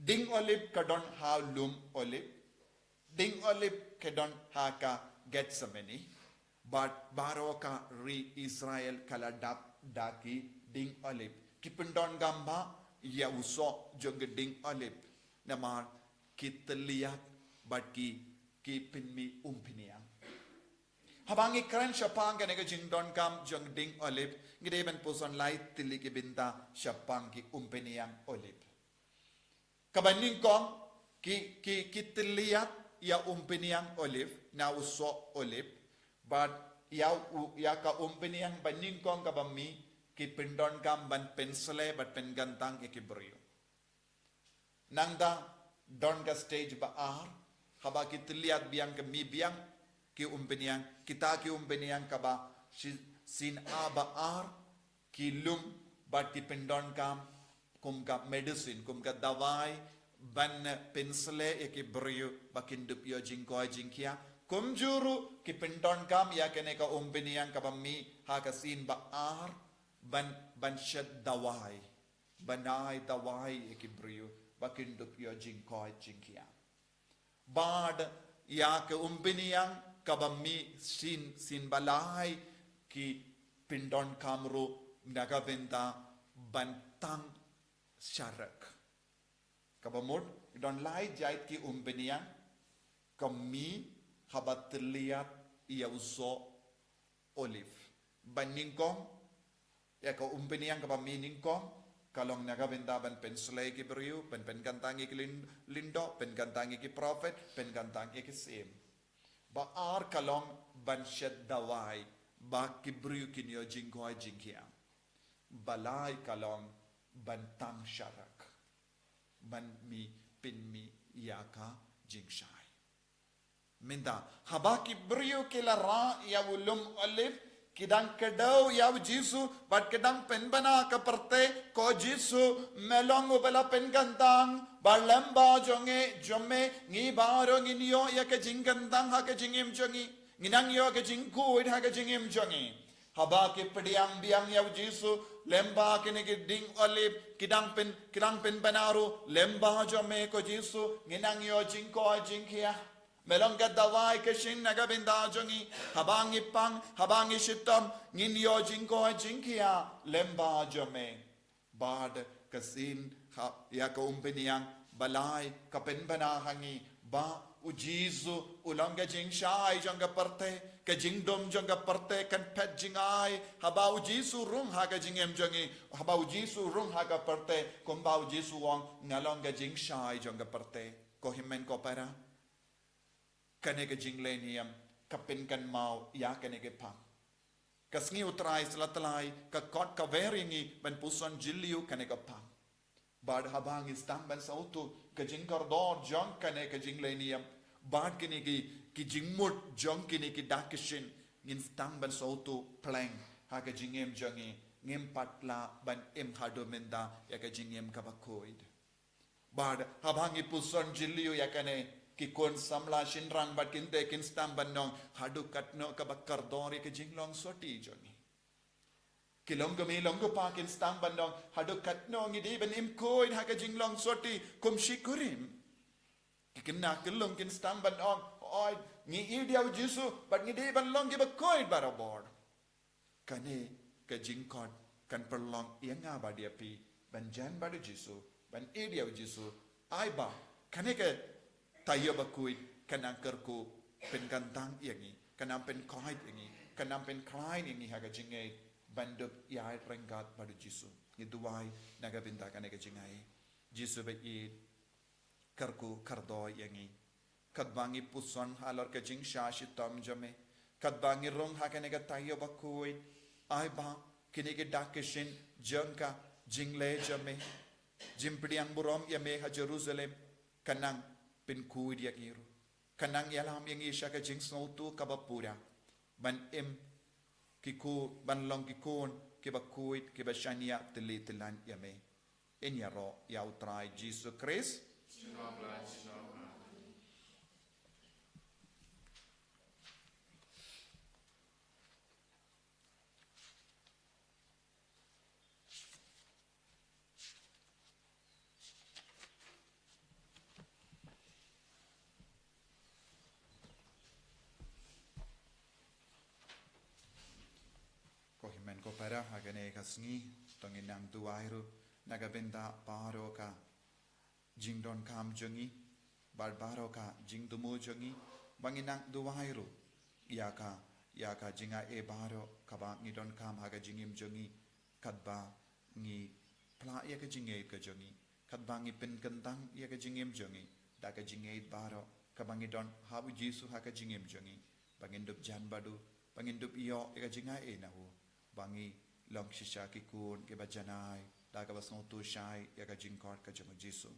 Speaker 2: ding olip kadon ha lum olip ding olip kadon ha ka get sameni but baroka re Israel kala daki ding olip kipendon gamba ya uso jong ding olip namar kitliat but ki pinmi umpinia habangi kran shapang ka nega jingdon kam jong ding olip ngideben poson light tili ki binta shapang ki umpinia olip kabaning kong ki kitliat ya umpinia olip na uso olip but ya ka umpiniang banin kong kabami ki pindon kam ban pensle but pen gantang ki brio nangda don ka stage ba haba ki tiliat biang ke mi biang ki umpiniang kita ki umpiniang kaba sin ba ki lum but ki pindon kam kum ka medicine kum ka dawai ban pensle ki brio bakindup yo jingko jingkia kumjuru ki pindon kam ya kene ka umpiniang kabami ha ka sin ba ban shed dawai banai dawai ki brio bakindup yo jingko jingkia bad ya ka umpiniang kabami sin balai ki pindon kamru nagaventa bantang syarak kabamud don lai jait ki umpiniang kami habat terlihat ia uso olive baningkong ya ka umpiniang ka paminingkong kalong nagabenda ban penslay ki beriu pen gantangi ki lindo pen gantangi ki prophet pen gantangi ki sim ba kalong ban shed dawai ba ki beriu kinyo jingkoi jingkia balai kalong ban tam syarak ban mi pin mi yaka jingshai minda habaki brio kila ra ya ulum olif kidang kedau ya Jisu bat kedang pen bana ka perte ko Jisu melong ubala pen gantang balamba jonge jomme ngi baro nginyo ya ka jingantang ha ka jingim jongi nginang yo ka jingku ha ka jingim jongi habaki pediang biang ya Jisu lemba kini ki ding olif kidang pen banaru lemba jomme ko Jisu nginang yo jingko jingkia melong ka dawai ka shin nagabinda jongi habangi pang habangi shitam nginyo jingko jingkia lemba jome bad kasin ya ka umpiniang balai kapen bana hangi ba u Jisu ulang ka jing shai jang ka parte ka jing dom jang ka parte kan pet jing ai haba u Jisu rung ha ka jing em jangi haba u Jisu rung ha ka parte kom ba u Jisu wang ngalong ka jing shai jang ka parte ko himen ko para kane ka jing leniam kapin kan mau ya kane ke pam kasngi utrai Sla-tlai ka kot ka veringi ban puson jiliu kane ka pam bad habang istam ban sautu ka jing kardor jong kane ka jing leniam bad kini ki jing mut jong kini ki dakishin ngin stang ban sautu pleng ha ka jing em jangi ngem patla ban em hado menda ya ka jing em ka Bakhuid bad habang ipuson jiliu ya kane ki kon samla shinrang bat kinte kin stam ban nong hadu katno ka bakar dori ka jing long soti jangi kilong gami long pa kin stam ban nong hadu katno ngi di ban im koin ha ka jing long soti kum shikurim kikinna kilong kin stam ban on oi ngi idiau Jisu bat ngi di ban long gi Bakhuid barabor kane ka jing kon kan perlong ianga badia pi ban jan badu Jisu ban idiau Jisu ai ba kane ka tayo Bakhuid kanang kerku pen kantang yangi kanang pen kahit yangi kanang pen klein yangi haga jingay banduk yai renggat badu Jisu ngiduwai naga binta kanega jingay Jisu ba i kerku kardoy yangi kadbangi puson halor ka jing shashi tom jame kadbangi rong hakanega tayo Bakhuid ai ba kinige dakishin jangka jingle jame jimpriang burom yame ha Jerusalem kanang pin kuid yak iru kanang yalam yang isya ka jing snautu kabapura ban em kiku ban long kikun ke Bakhuid ke bashania telitelan yame en yaro ya utrai Jisu Christ ko para hagane kasngi tongin nang tuairu nagabenda paro ka jingdon kam jongi barbaro ka jingdumo jongi banginang tuairu yaka jinga e baro kaba ngidon kam haga jingim jongi kadba ngi pla ya ka jinge ka jongi kadba ngi pen kentang ya ka jingim jongi daga jinge baro kabangidon habu Jisu haga jingim jongi bangindup jan badu bangindup iyo ya ka jinga e nahu bangi long shisha ki kun ke bajanai da ka basno tu shai ya ka jingkor ka jama Jisu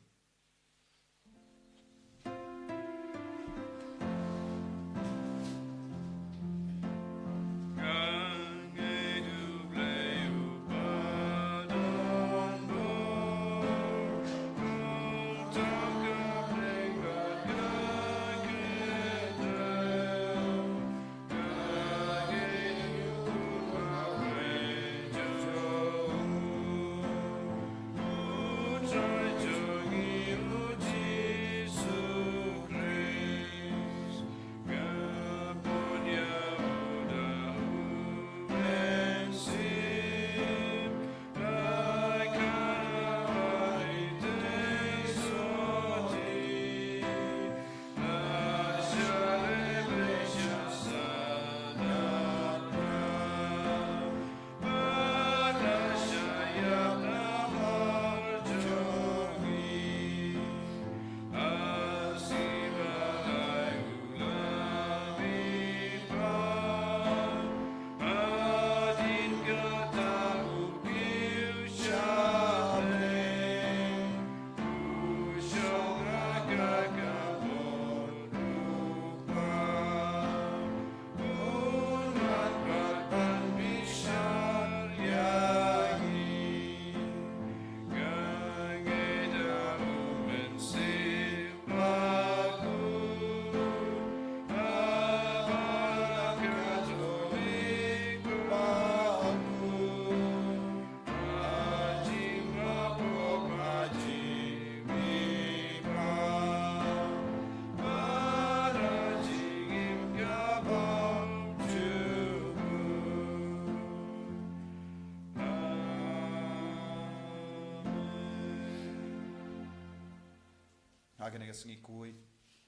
Speaker 2: Hagen sngi kui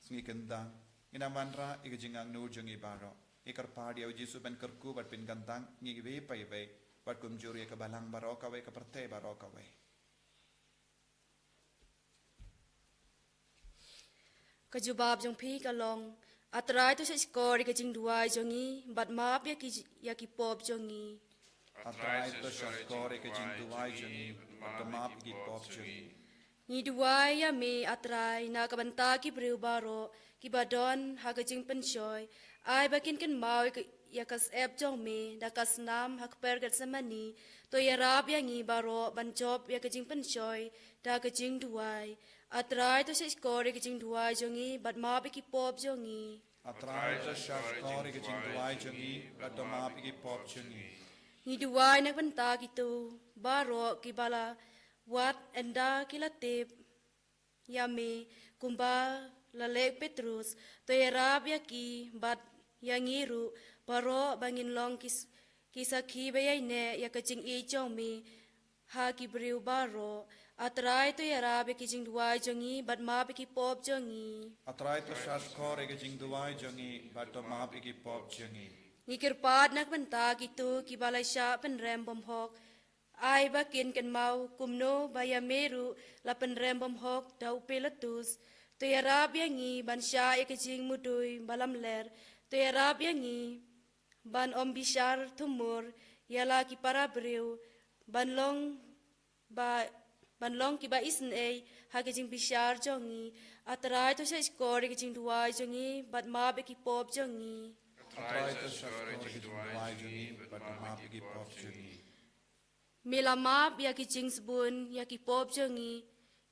Speaker 2: Sngi kentang. Inamanra ikajingang nu jungi baro. Ikar pardi au Jisu ben kerku bat pin kentang. Ngi ve pai ve. Bat kumjuri ke balang baro kawe ke perte baro kawe.
Speaker 4: Kajubab jong pi kalong. Atrai tu sej skor ke jing duai jongi. Bat maap ya ki pop jongi.
Speaker 2: Atrai tu shaskore ke jing duai jungi. Bat maap ki pop jungi.
Speaker 4: Ni duai ya me atrai na kabanta ki briu baro. Ki badon ha ke jing penshoy. Ai bakin kan mau ya kas ep jong me. Da kas nam hak per gat semani. To ya rab ya ngi baro. Ban job ya ke jing penshoy. Da ke jing duai. Atrai tu sej skor ke jing duai jongi. Bat maap ki pop jongi.
Speaker 2: Atrai tu shaskore ke jing duai jungi. Bat maap ki pop jungi.
Speaker 4: Ni duai nak benta gitu. Baro ki bala. Wat enda kilatip. Yame kumba lalek Petrus. To yarab yaki bat yangiru. Baro bangin long kisaki bayay ne yakaching ichong mi. Ha ki briu baro. Atrai to yarab yaki jing duai jongi. Bat maap ki pop jongi.
Speaker 2: Atrai tu shaskore ke jing duai jungi. Bat maap ki pop jungi.
Speaker 4: Ni kirpat nak benta gitu. Ki balay siya penrem bomhok. Ai bakin kan mau kumno baya meru la penrem bomhok dau peletus. To yarab yangi ban sya ekajing mudui balam ler. To yarab yangi ban om bishar tumur yala ki para briu ban long ki ba isen ei hakajing bishar jongi. Atrai to sya skor ekajing duai jongi bat maap ki pop jongi.
Speaker 2: Atrai tu shaskore ke jing duai jungi. Bat maap ki pop jungi.
Speaker 4: Mela map ya ki jingsbun ya ki pop jongi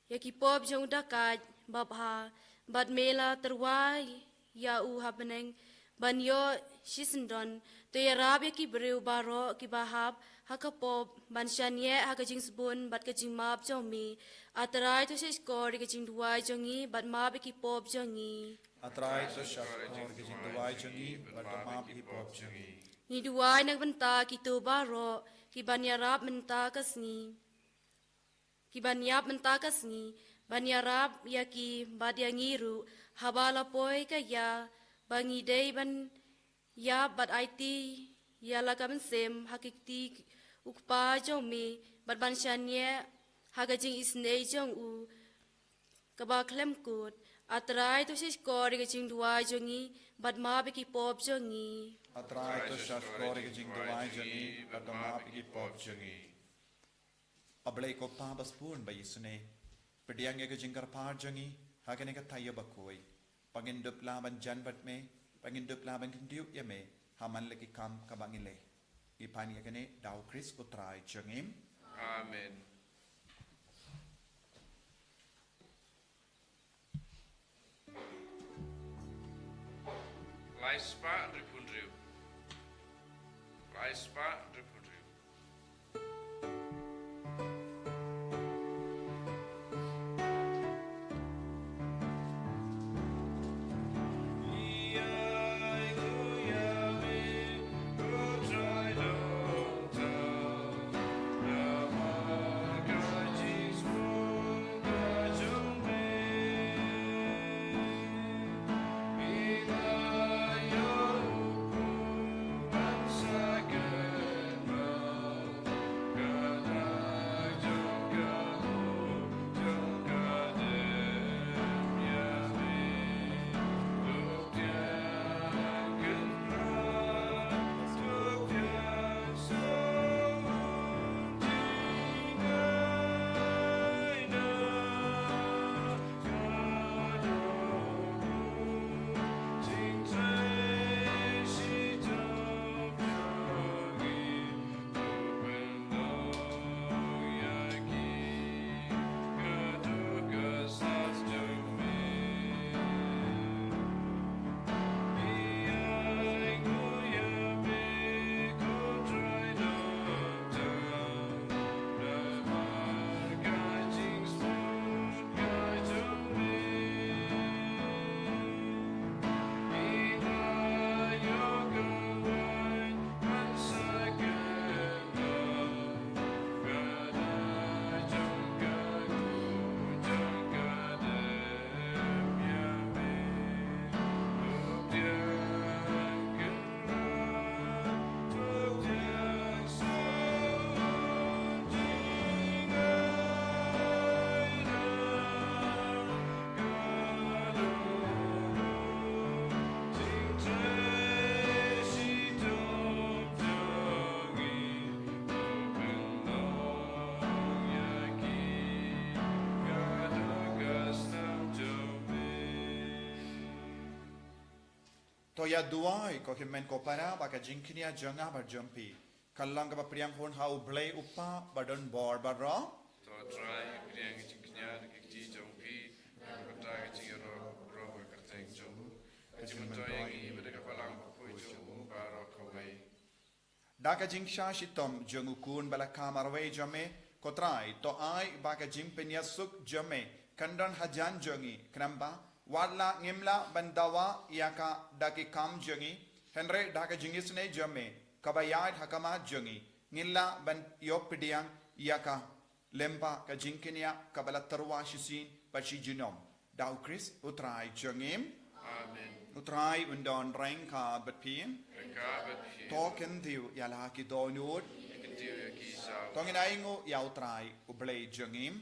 Speaker 4: ya ki pop jong dakat babha bad mela terwai ya u habeneng ban yo shisendon to ya rab ya ki breu baro ki bahab haka pop ban shanye haka jingsbun bad ka jing map jomi atrai to se skor ki jing duai jongi bad map ki pop jongi.
Speaker 2: Atrai tu shaskore ke jing duai jungi. Bat maap ki pop jungi.
Speaker 4: Ni duai nak benta ki tu baro ki banyarab menta kasngi. Ki banyap menta kasngi. Banyarab ya ki badyangiru. Habala poi ka ya. Bangi day ban ya bad IT. Ya lakaman sem hakikti ukpa jong mi. Bad ban shanye hagajing isnei jong u. Kaba klem kut. Atrai tu si skor gajing dua jongi. Bad mabe ki pop jongi.
Speaker 2: Atrai tu shaskore ke jing duai jungi. Bat maap ki pop jungi. Ablay ko pa baspun ba Yisune. Pediang ke jing karpar jungi. Hakane ka tayo Bakhuid. Pangindup laban jan bat me. Pangindup laban kindiuk ya me. Haman lagi kam kabangile. Ipan yakane daw Chris ko Trai jungi.
Speaker 1: Amen. Laispa ripundriu. Laispa ripundriu.
Speaker 5: Second
Speaker 2: Toya duai ko himen ko para baka jingkinia janga bar jumpi. Kalang ka priang hon hau blay upa badon bor barro.
Speaker 5: To try priang jingknya de kiti jompi kata jing ro kerteng jom. Jimentoy ngi bede ka palang ko jom baro kawai.
Speaker 2: Daka jingsha shitom jungukun bala kamarwe jame ko trai to ai baka jimpenia suk jame kandan hajan jongi knamba wadla ngimla bandawa yaka daki kam jongi henre daka jingisne jame kabayad hakama jongi ngilla ban yopidiang yaka lemba ka jinkinia kabala tarwa shisin pachi jinom dau Chris utrai jongim
Speaker 5: Amen.
Speaker 2: utrai undon rengka batpien token tiu yala ki donut tongin aingo yautrai ublay jongim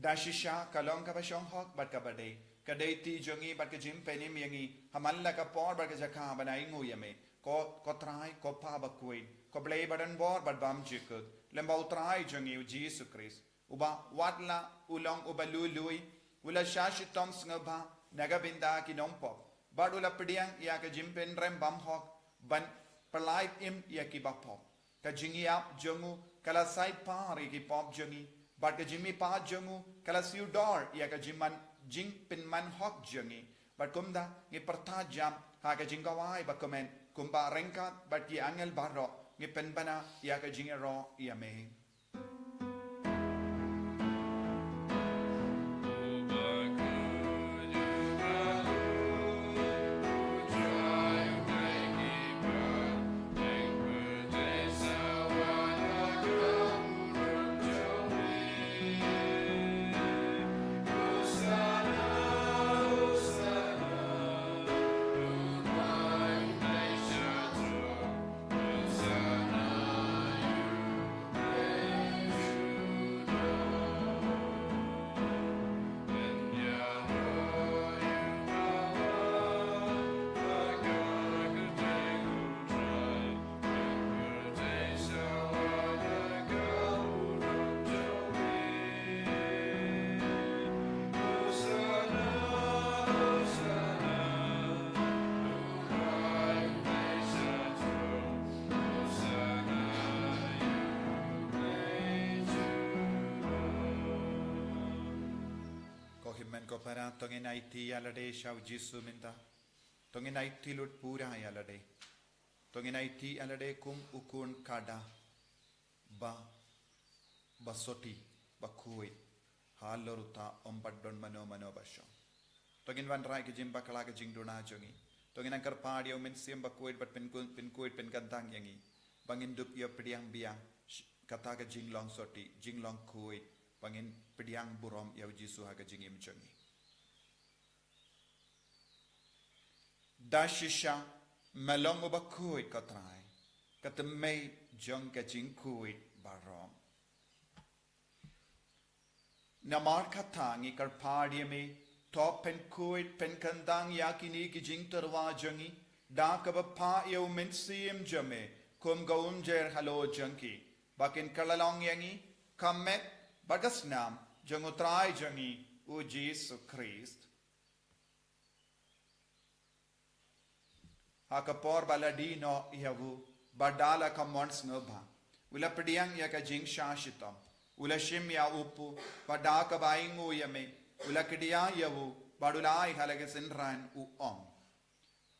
Speaker 2: dashisha kalong ka bashong hok bat ka bade kadai ti jongi bat ka jim penim yangi hamalla ka por bat ka jaka banaingo yame ko trai ko pa bakhuid ko blay badan bor bat bam jikut lemba utrai jongi Jisu Christ uba watla ulong ubalului ula shashitom sngoba nagabinda ki nompop badula pediang ya ka jimpen rem bam hok ban palai im ya ki bapop ka jingiap jongu kala sai pari ki pop jongi bad ka jimmi pa jongu kala siu dor ya ka jimman jingpin man hok jongi bad kumda ngi perta jam ha ka jingawai ba komen kumba rengkat bad ki angel barro ngi penbana ya ka jingero ya me ko para tongin IT alade shaw Jisu minta tongin IT lut pura alade tongin IT alade kum ukun kada ba basoti Bakhuid haloruta ombadon mano basho tongin wan rai ke jimba kala ke jingdona jongi tongin angkar padi o min sim Bakhuid bat pinkuid pen kantang yangi bangin dup yo pediang biang kata ke jinglong soti jinglong kuid bangin pediang burom ya Jisu ha ke jingim jongi dashisha melong o Bakhuid ka trai katemei jong ka jing kuid barom namar katangi kar padi me top pen kuid pen kandang yakini ki jing terwa jongi da ka ba pa yo min sim jame kum gaun jer halo jongi bakin kalalong yangi kamet bagasnam jong utrai jongi u Jisu Christ hakapor baladino yavu badala kamons nobha ula pediang ya ka jing shashitam ula shim ya upu badaka baingu yame ula kedia yavu badulai halage sinran u om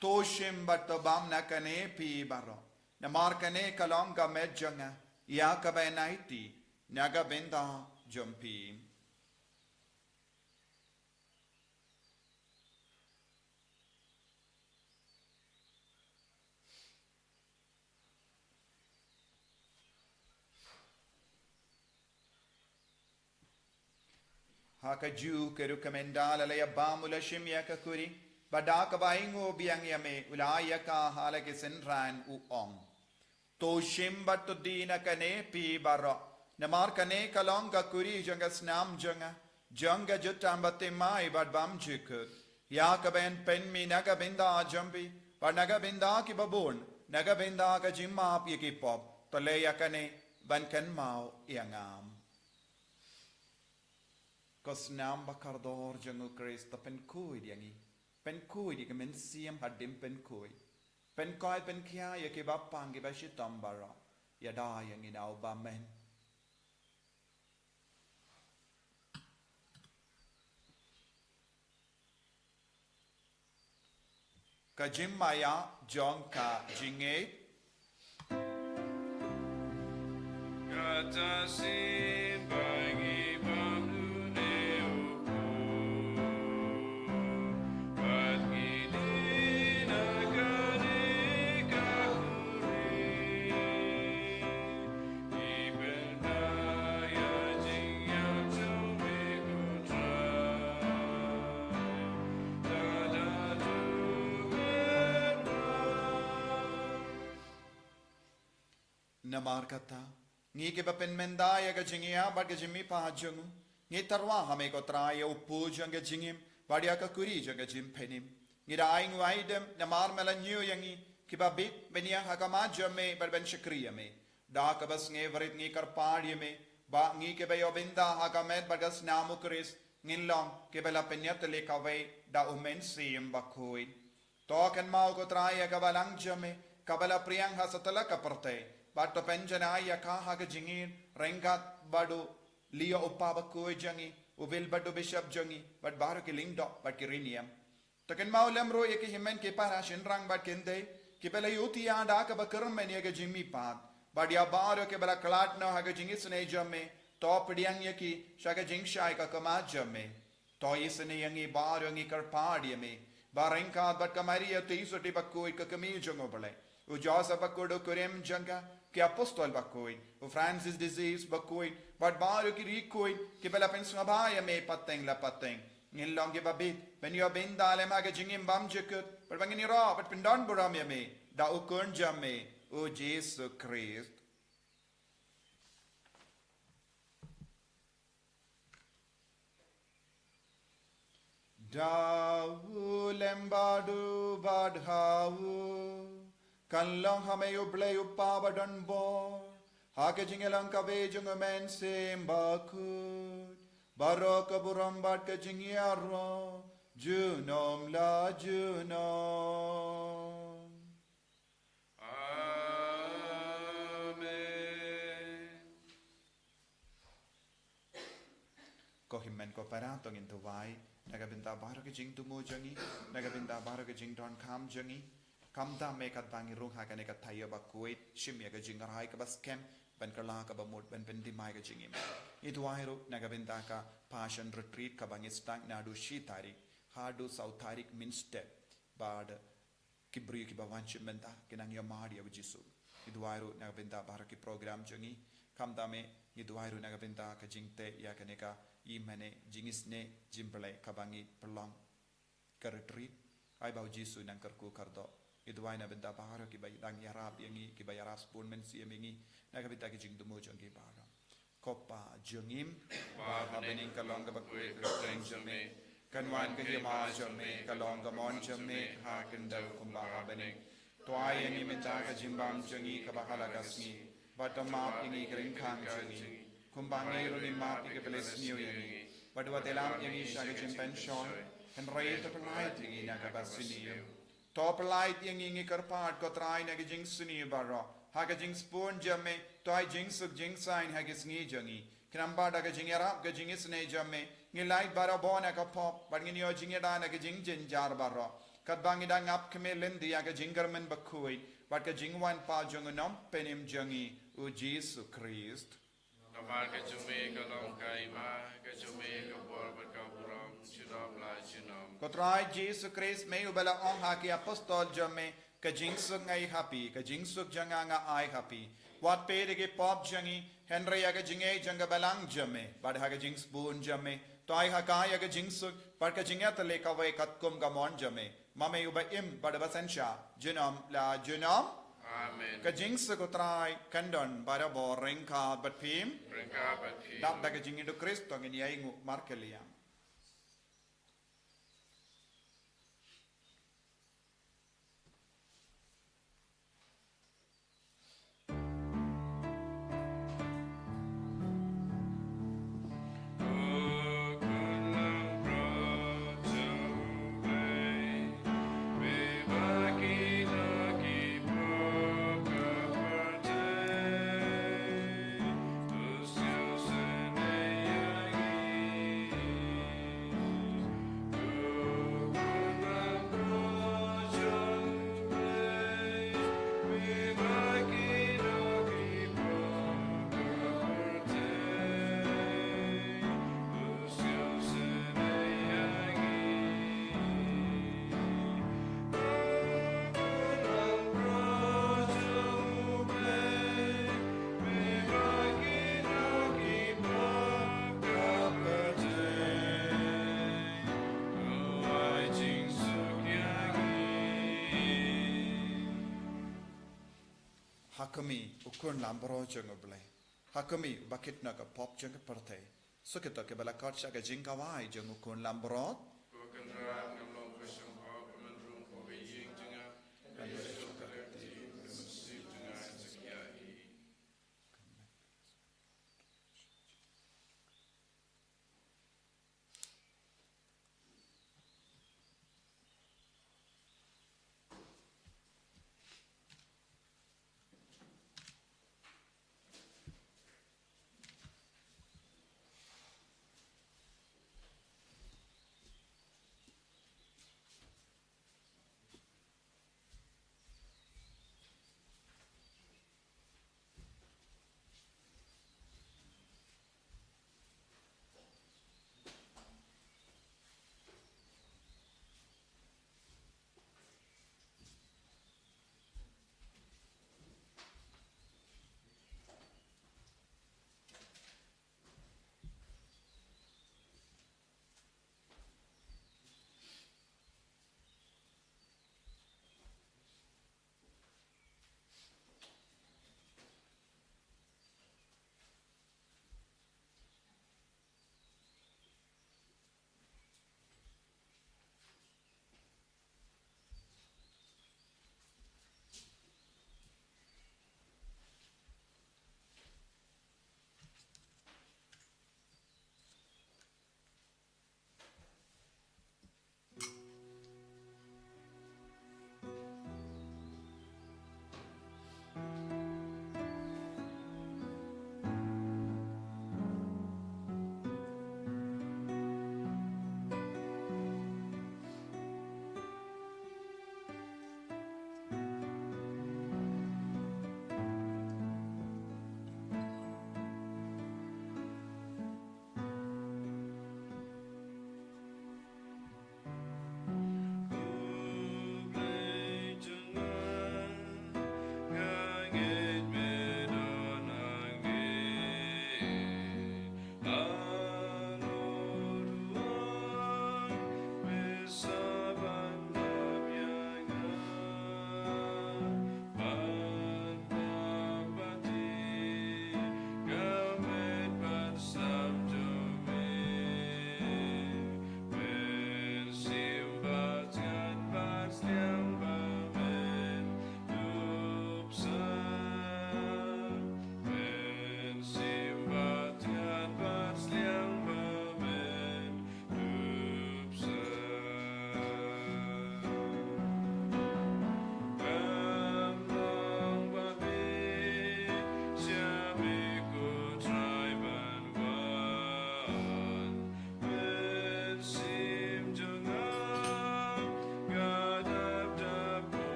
Speaker 2: to shim batabam nakane pi baro namar kane kalong ka medjanga ya ka benaiti naga benda jompi haka ju ke rukamendala la yabamula shimya ka kuri badaka baingo biang yame ulaya ka halake senran u ong to shimba to dina kane pi baro namar kane kalong ka kuri janga snam janga jutambate mai badbam jikut ya ka ben pen mi naga binda jambi par naga binda ki babon naga binda ka jimma pi ki pop to le yakane ban kan mau yangam Kos nam bakardor jangu Christ pen kuid yangi เป็นคุยดิก็มันเสียมหัดดิมเป็นคุยเป็นก้อยเป็นขี้ยาเก็บบับปังเก็บชิตอมบาระอย่าได้อย่างนี้เอาบาเมนกะจิมมายาจองกะจิงเอ
Speaker 5: กาจาสิบังอีบังลูเนโอโคบัดกีดีนากาเนกาคูรีอีเบนายาจิงยาจงเมกุตราดาดาดูเวน
Speaker 2: นามาร์กตางี้เก็บเป็นเมนได้ยังก็จิงยาบัดก็จิมีพาจงงี้ตรว่าหาไม่ก็ตรายอุปูจังก็จิงบัดยาก็คุรีจังก็จิมเพนิมงี้ได้อิงไว้เดิมนามาร์เมลันยูยังงี้कि बाबी बनिया हकमा जमे पर बन शक्रिय में डाक बस गे वरित गी कर पाड़िय में बा गी के बयो बिंदा हकमेत बगस नामुकरिस गिनलों के बला पेन्यत लेका वे डा उमेन सीम बखोई तो कन माओ को त्राय कबलंग जमे कबला प्रियंग हसतला कपरते बाट तो पेंजना या का हक जिंगीर रेंगात बडो लियो उपा बखोई जंगी उविल बडो बिशप जंगी बट बाहर के लिंगडो बट के रिनियम तो कन माओ लमरो ये के हिमेन के पारा शिनरंग बट केंदे कि पहले युति आंडा का बकरम में निया जिम्मी पाद बढ़िया बारो के बला कलाट न हगे जिंगिस ने जमे तो पड़ियंग यकी शगे जिंग शाय का कमा जमे तो इसने यंगी बारो यंगी कर पाड़िय में बारेंका बट कमारी या तीसो टी बकोई का कमी जंगो बले उ जॉस बकोडो कुरेम जंगा कि अपोस्टल बकोई उ फ्रांसिस डिजीज बकोई बट बारो की रिकोई कि पहले पेंस नबाय में पत्तेंग ला पत्तेंग इन लोंगे babit ben yo bin dale maga jingim bam jekut per bangini ra per pendon buram ya me da ukun jamme o Jisu Christ da lembadu badhawu kanlong hame uble upabadan bo hake jingelang kabe jungamen sembakut Barok buram bat ke jingiaro junom la junom
Speaker 5: Amen
Speaker 2: Ko himmen ko parato ngin tu vai naga binta baro ke jing tu mo jangi naga binta baro ke jing don kam jangi kam da me kat bangi rung ha ka ne ka thaya ba kuit shimya ke jing rai ka bas kem ban kala ka ba mod ban di mai ka jingim itu wahiro naga binta ka passion retreat ka bangi Sdang nadu shi tarik hadu sau tarik minstep bad kibri ki bawanchi menta kinang ya mahadi ya Jisu itu wahiro naga binta baro ki program jangi kam da me itu wahiro naga binta ka jingte ya ka ne ka imane jingisne jimble ka bangi perlong ka retreat ai bau Jisu nang karku kardo itu wahina binta baro ki bai dang yarab yangi ki bai yarab spon men si yamingi naga binta ki jing dumo jangi baro Kopa jungim Baha bening kalong ka bakwe kristeng jame Kanwan ka hima jame kalong ka mon jame Hakin daw kumbaha bening Tuay ang imita ka jimbang jungi kabahalagas ni Batamap ingi kring kang jungi Kumbangi ro ni map ikapeles niyo yangi Badwa telam yangi siya ka jimpensyon Kan ray to palait yangi nakabasiniyo To palait yangi ingi karpaat ko try nagijing siniyo baro Haga jing spoon jamme toy jing suk jing sign hagis ngi jangi kinamba daga jing yarap ga jing isne jamme ngi light bara bona ka pop but ngi yo jing da na ga jing jin jar baro kat bangi da ngap kme lendi ya ga jing garmen bakhuid but ga jing wan pa jung nom penim jangi u Jisu Christ
Speaker 5: Namar ka jume ka long kai ma ka jume ka bor ba ka buram chudam la chinom
Speaker 2: ko try Jisu Christ me u bela on ha ki apostol jamme ka jing suk ngai happy ka jing suk janga nga ai happy wat pe de ke pop jangi henry ya ga jinge janga balang jamme bad ha ga jing spoon jamme to ai ha ka ya ga jing suk par ka jinga ta le ka wai kat kum ga mon jamme mame u ba im bad ba sensha jinom la jinom
Speaker 5: Amen
Speaker 2: ka jing suk ko try kandon bara bo ring ka bat phim
Speaker 5: Rengka bati
Speaker 2: dap da ga jing do Kristo ngi ai ngu markeliam
Speaker 5: O kunlang pro jauh
Speaker 2: hakami ukun lambro jang oblay hakami bakit na ka pop jang partay so kita ke bala kart sha ka jing kawai jang ukun lambro
Speaker 5: Bukan rat ngam long kusang hok man rung ko ke ying jenga. Yesu kalati musib jenga sekiai.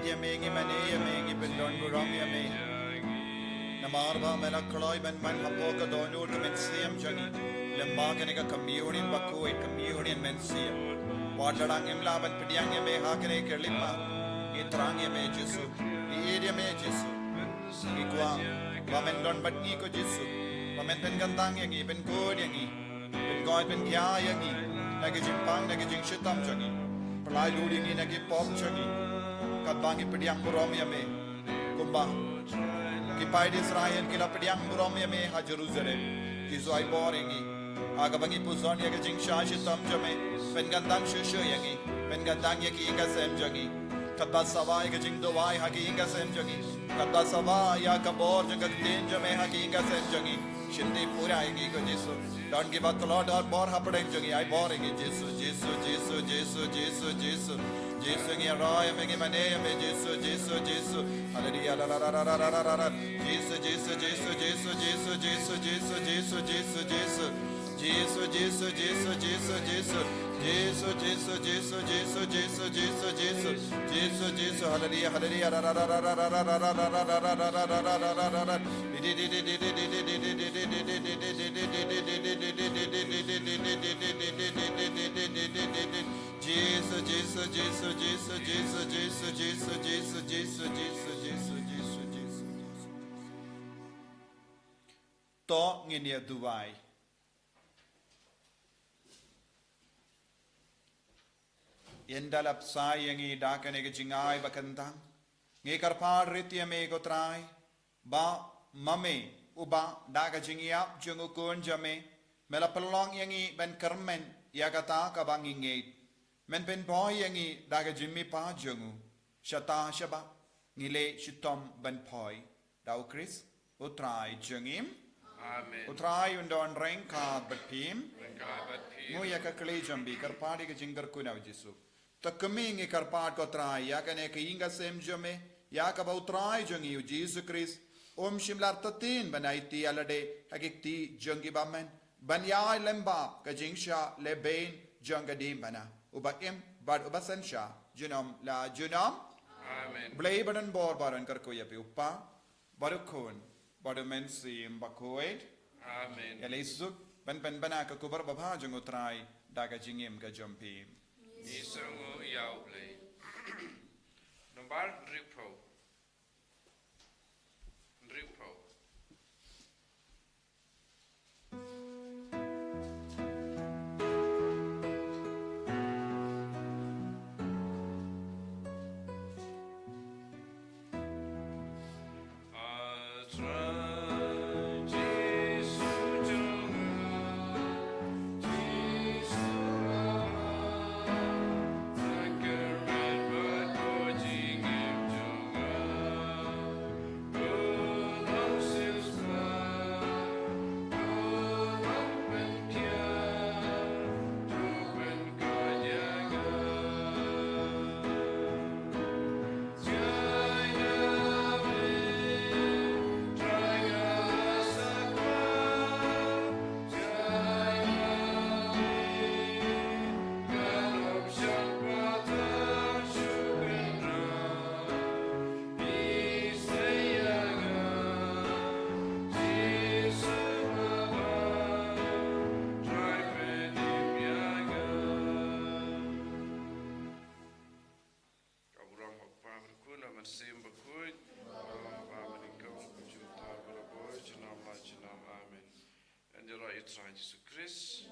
Speaker 2: Yaming Mani Yaming Bendon Buram Yami Namarba Melakloy Ben Man Hapoka Donur Mensiam Jani Lembaganiga Communion Bakhuid Communion Mensiam Waterang Imla and Pidiang Yame Hakane Kerlima Itrang Yame Jisu Yame Jisu Iguang Wamendon Batniko Jisu Wamenden Gandang Yangi Ben Good Yangi Ben God Ben Kya Yangi Nagajing Pang Nagajing Shitam Jani Palai Ludi Nagi Pop Jani Kadbangi pediang burom yame kumba kipai di Israel kila pediang burom yame ha Jerusalem kizo ai boringi aga bangi puzon ya gajing shashi tam jame pen gandang shushu yangi pen gandang ya ki inga sem jangi kadba sawa ya gajing dowai ha ki inga sem jangi kadba sawa ya kabor jang tin jame ha ki inga sem jangi shindi pura aegi ko Jisu don't give up the Lord or bor ha padeng jangi ai boringi Jisu Jisu Jisu Jisu Jisu Jisu Jisu ngi roy mengi mane me Jisu Jisu Jisu hallelujah la la la la la la Jisu Jisu Jisu Jisu Jisu Jisu Jisu Jisu Jisu Jisu Jisu, Jisu, Jisu, Jisu, Jisu, Jisu, Jisu, Jisu, Jisu, Jisu, Jisu, Jisu, Jisu, Jisu, hallelujah, hallelujah, Jesus, Jesus, Jesus, Jesus, Jesus, Jesus, Jesus, Jesus, Jesus, Jesus, Jesus, Jesus, Jesus. To nginia duwai. Indalap sayangi dakane ke jingai bakantang. Ngi karpar ritya me go trai. Ba mame uba daga jingiap jungukun jame. Mela pelong yangi ben kermen yagata kabangingait. Men pen boy yangi daga jimmi pa jungu. Shata shaba ngile shitom ben poi. Dau Chris utrai jungim.
Speaker 1: Amen.
Speaker 2: Utrai undon rengka betpim.
Speaker 1: Rengkabat pim.
Speaker 2: Nguya ka kle jambi karpadi ke jingar kunaw Jisu. Ta kamingi karpad ko trai ya kane ke inga sem jame ya ka ba utrai jungi Jisu Chris. Shimlar tatin banaiti alade hakikti jungi bamen. Banyai lemba ka jingsha leben jungadim bana. Ubaim bad ubasansha junom la junom.
Speaker 1: Amen.
Speaker 2: Blay badan bor baran karkuya pi upa. Barukun. Badumen sim Bakhuid.
Speaker 1: Amen.
Speaker 2: Yalisuk ban bana ka kubar babha jungu trai daga jingim ka jumpi.
Speaker 1: Isungu yauble. Number ripo. Ripo. Sim Bakhuid. En de Rai Trai Jisu Christ.